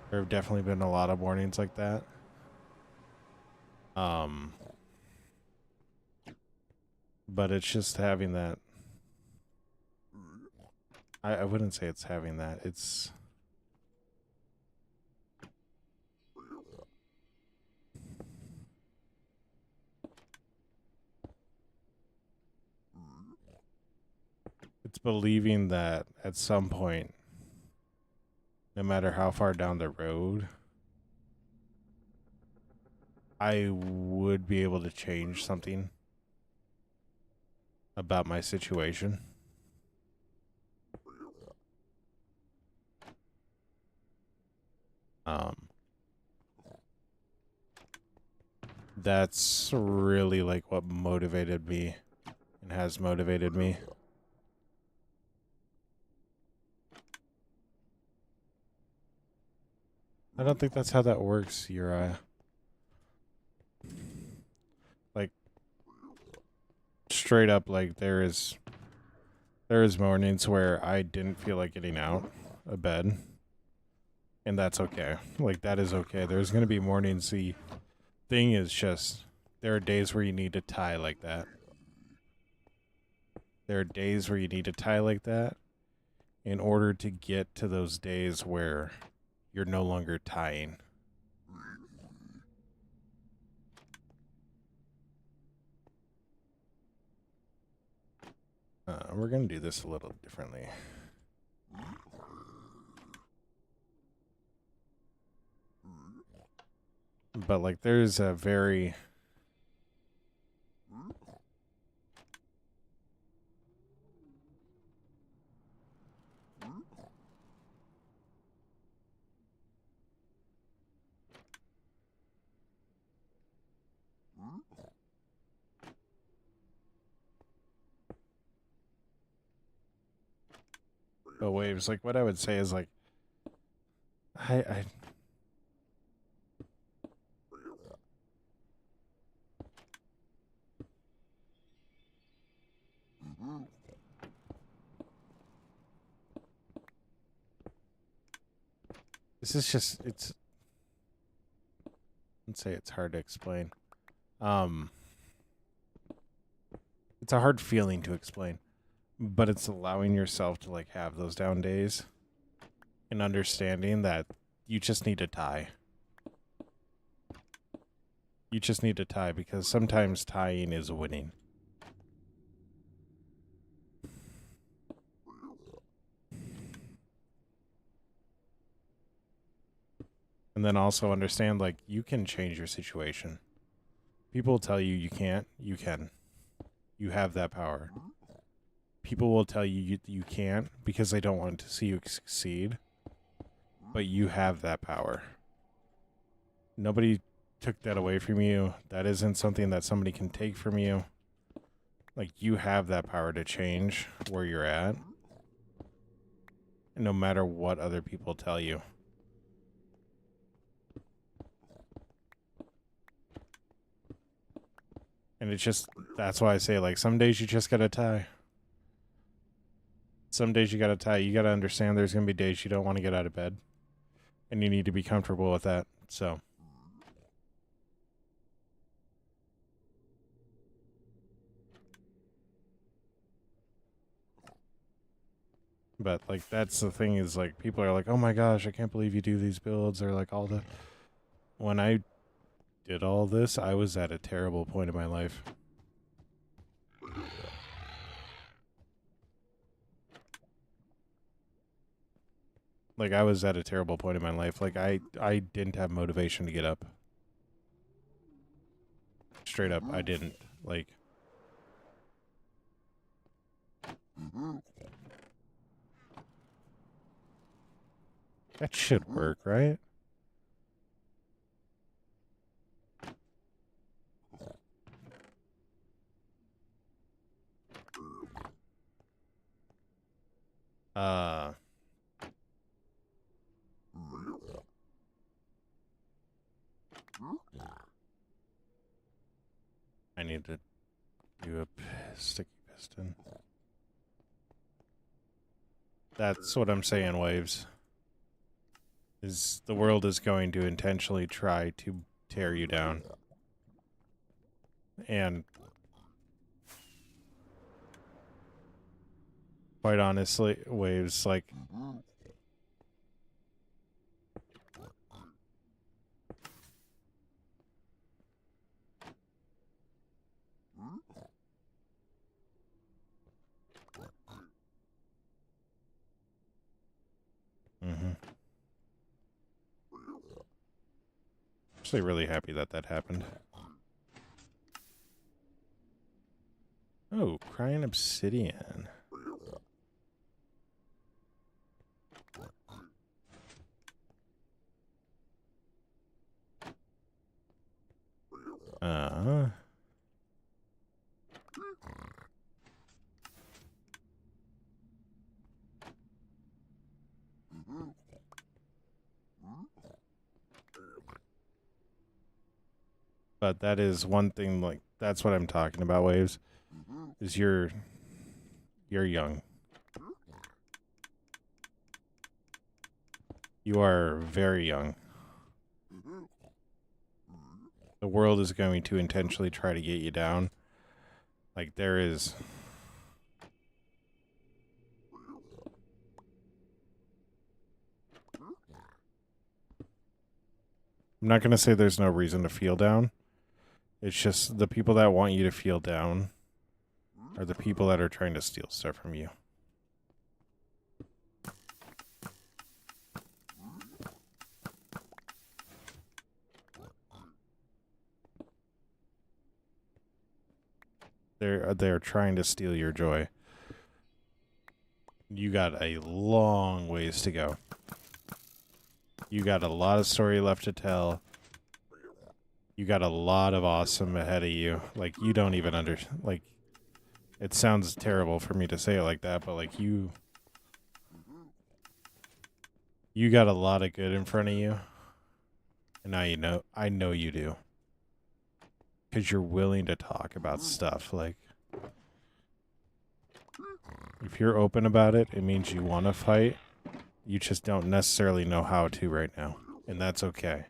There have definitely been a lot of mornings like that. But it's just having that. I wouldn't say it's having that. It's believing that at some point, no matter how far down the road, I would be able to change something about my situation. That's really like what motivated me and has motivated me. I don't think that's how that works, Uriah. Like, straight up, like, there is mornings where I didn't feel like getting out of bed. And that's okay. Like, that is okay. There's going to be mornings. The thing is just, there are days where you need to tie like that. There are days where you need to tie like that in order to get to those days where you're no longer tying. We're going to do this a little differently. But, like, there's a very... waves. Like, what I would say is, like, I this is just, it's, let's say it's hard to explain. Um, it's a hard feeling to explain, but it's allowing yourself to like have those down days and understanding that you just need to tie. You just need to tie because sometimes tying is winning. And then also understand, like, you can change your situation. People tell you you can't. You can. You have that power. People will tell you you can't because they don't want to see you succeed. But you have that power. Nobody took that away from you. That isn't something that somebody can take from you. Like, you have that power to change where you're at. No matter what other people tell you. And it's just, that's why I say, like, some days you just gotta tie. Some days you gotta tie. You gotta understand there's gonna be days you don't want to get out of bed. And you need to be comfortable with that. So. But, like, that's the thing is, like, people are like, oh my gosh, I can't believe you do these builds. Or, like, all the. When I did all this, I was at a terrible point in my life. Like, I was at a terrible point in my life. Like, I didn't have motivation to get up. Straight up, I didn't. Like. That should work, right? I need to do a sticky piston. That's what I'm saying, Waves. Is the world is going to intentionally try to tear you down. And quite honestly, Waves, like, actually really happy that that happened. Oh, crying obsidian. But that is one thing, like, that's what I'm talking about, Waves. Is you're young. You are very young. The world is going to intentionally try to get you down. Like, there is. I'm not going to say there's no reason to feel down. It's just the people that want you to feel down are the people that are trying to steal stuff from you. They're trying to steal your joy. You got a long ways to go. You got a lot of story left to tell. You got a lot of awesome ahead of you. Like, you don't even like, it sounds terrible for me to say it like that, but like, you got a lot of good in front of you. And now you know, I know you do. Because you're willing to talk about stuff. Like, if you're open about it, it means you want to fight. You just don't necessarily know how to right now. And that's okay.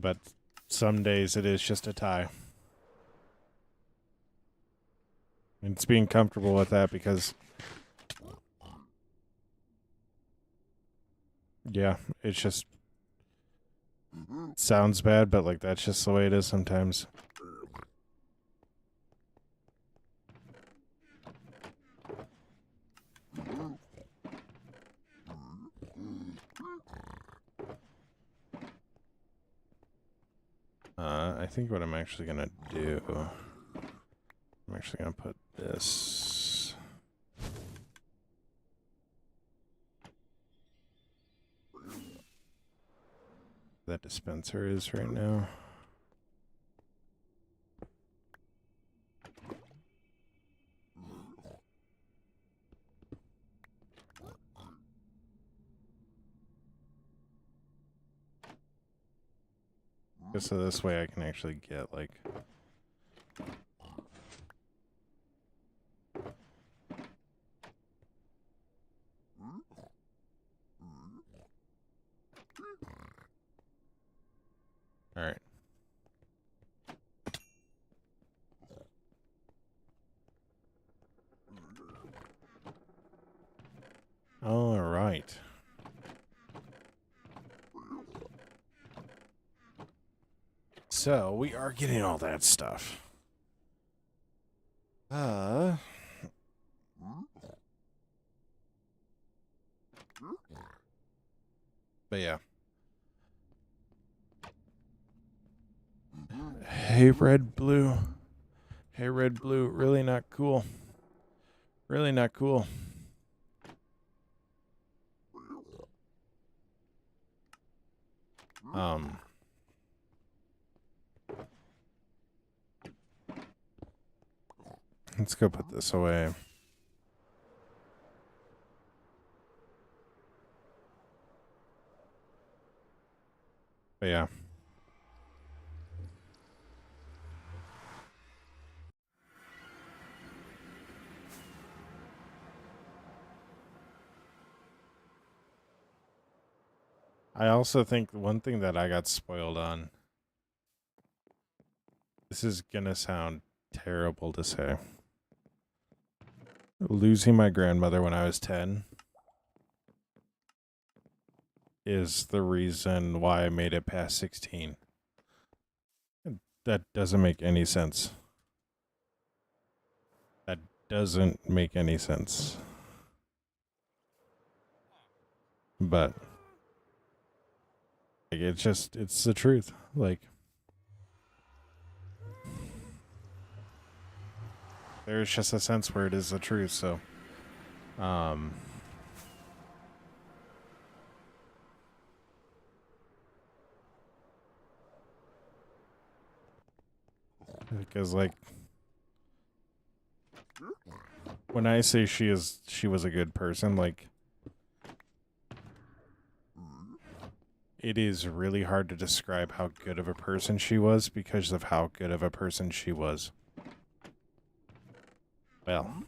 But some days it is just a tie. And it's being comfortable with that because, yeah, it's just sounds bad, but like that's just the way it is sometimes. I think what I'm actually gonna do, I'm actually gonna put this. That dispenser is right now. Just so this way I can actually get like all right. All right. So we are getting all that stuff. But yeah. Hey, red, blue. Hey, red, blue. Really not cool. Really not cool. Let's go put this away. But yeah. I also think one thing that I got spoiled on, this is gonna sound terrible to say. Losing my grandmother when I was 10 is the reason why I made it past 16. That doesn't make any sense. That doesn't make any sense. But like, it's the truth. Like, there's just a sense where it is the truth. So, because like when I say she was a good person, like it is really hard to describe how good of a person she was because of how good of a person she was. Well,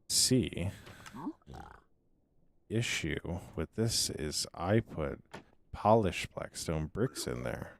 see, issue with this is I put polished blackstone bricks in there.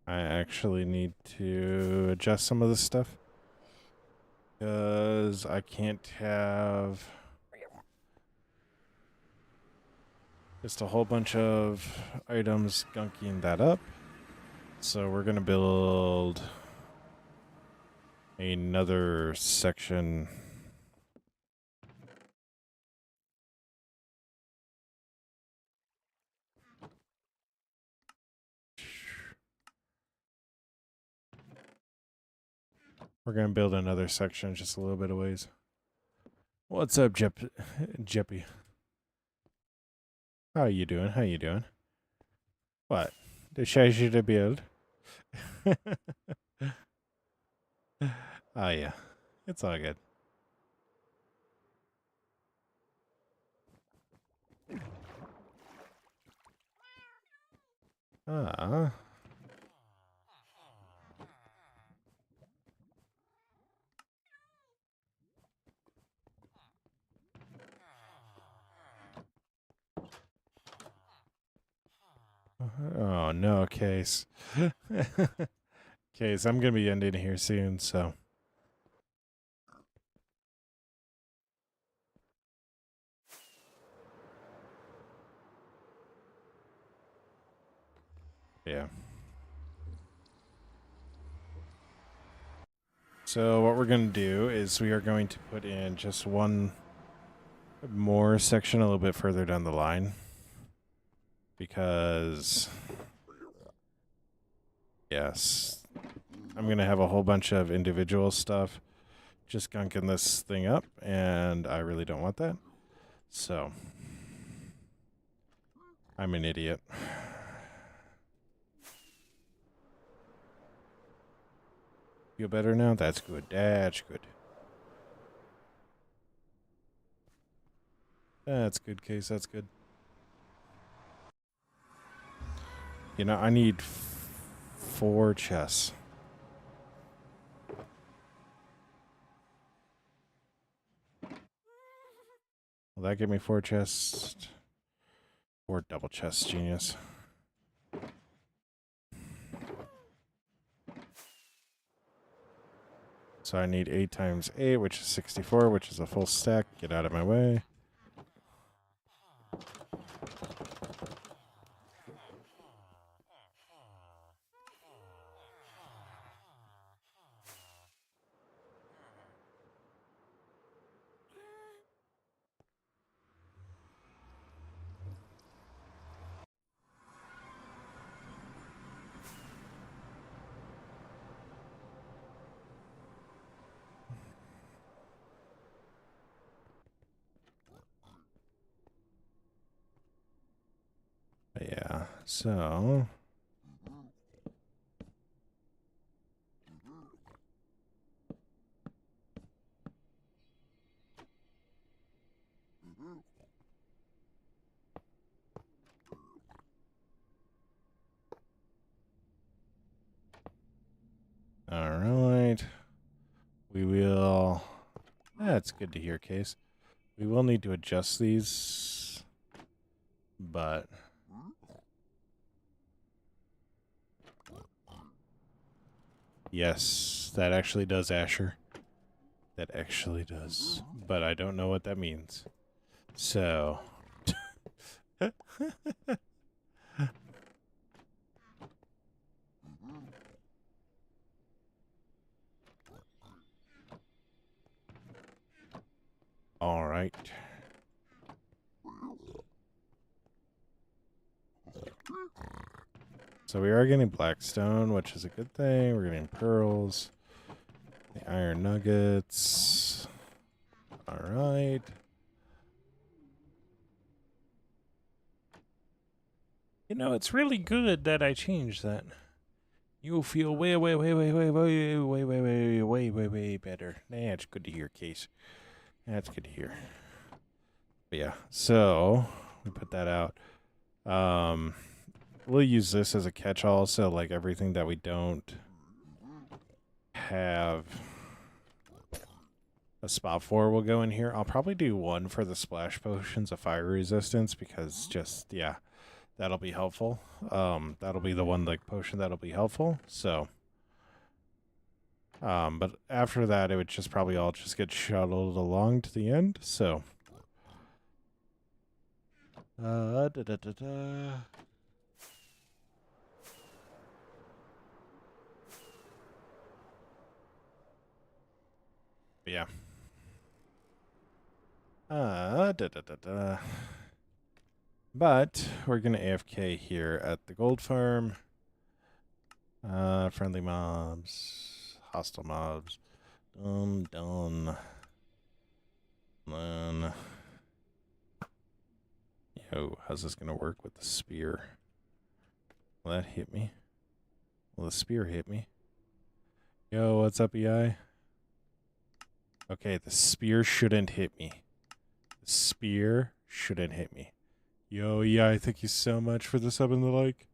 I actually need to adjust some of this stuff because I can't have just a whole bunch of items gunking that up. So we're going to build another section. We're going to build another section just a little bit of ways. What's up, Jeppy? How you doing? How you doing? What? The shows you to build? Oh, yeah. It's all good. Oh, no, Case. Case, I'm going to be ending here soon, so. Yeah. So what we're going to do is we are going to put in just one more section a little bit further down the line. Because, yes, I'm going to have a whole bunch of individual stuff just gunking this thing up, and I really don't want that. So, I'm an idiot. Feel better now? That's good. That's good. That's good, Case. That's good. You know, I need 4 chests. Will that give me 4 chests? 4 double chests, genius. So I need 8 times 8, which is 64, which is a full stack. Get out of my way. But yeah, so all right. We will. That's good to hear, Case. We will need to adjust these, but yes, that actually does, Asher. That actually does, but I don't know what that means. So, all right. So we are getting blackstone, which is a good thing. We're getting pearls, the iron nuggets. All right. You know, it's really good that I changed that. You'll feel way better. That's good to hear, Case. That's good to hear. But yeah, so we put that out. We'll use this as a catch-all, so like everything that we don't have a spot for will go in here. I'll probably do one for the splash potions of fire resistance because just, yeah, that'll be helpful. That'll be the one like potion that'll be helpful. So, but after that, it would just probably all just get shuttled along to the end. So, yeah. But we're gonna AFK here at the gold farm. Friendly mobs, hostile mobs. Done. Then, yo, how's this gonna work with the spear? Will that hit me? Will the spear hit me? Yo, what's up, EI? Okay, the spear shouldn't hit me. The spear shouldn't hit me. Yo, EI, thank you so much for the sub and the like.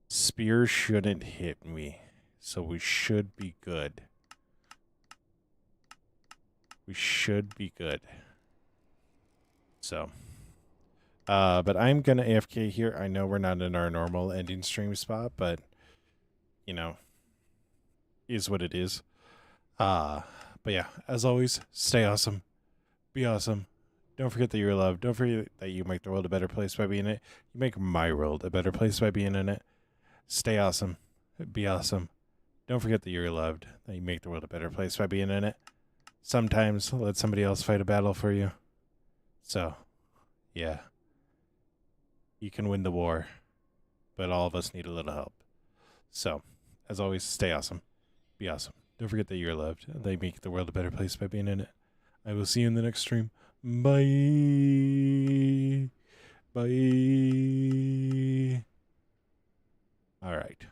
Spear shouldn't hit me, so we should be good. We should be good. So, But I'm going to AFK here. I know we're not in our normal ending stream spot, but, you know, is what it is. But yeah, as always, stay awesome. Be awesome. Don't forget that you're loved. Don't forget that you make the world a better place by being in it. You make my world a better place by being in it. Stay awesome. Be awesome. Don't forget that you're loved. That you make the world a better place by being in it. Sometimes let somebody else fight a battle for you. So, yeah. You can win the war, but all of us need a little help. So, as always, stay awesome. Be awesome. Don't forget that you're loved. They make the world a better place by being in it. I will see you in the next stream. Bye. Bye. All right.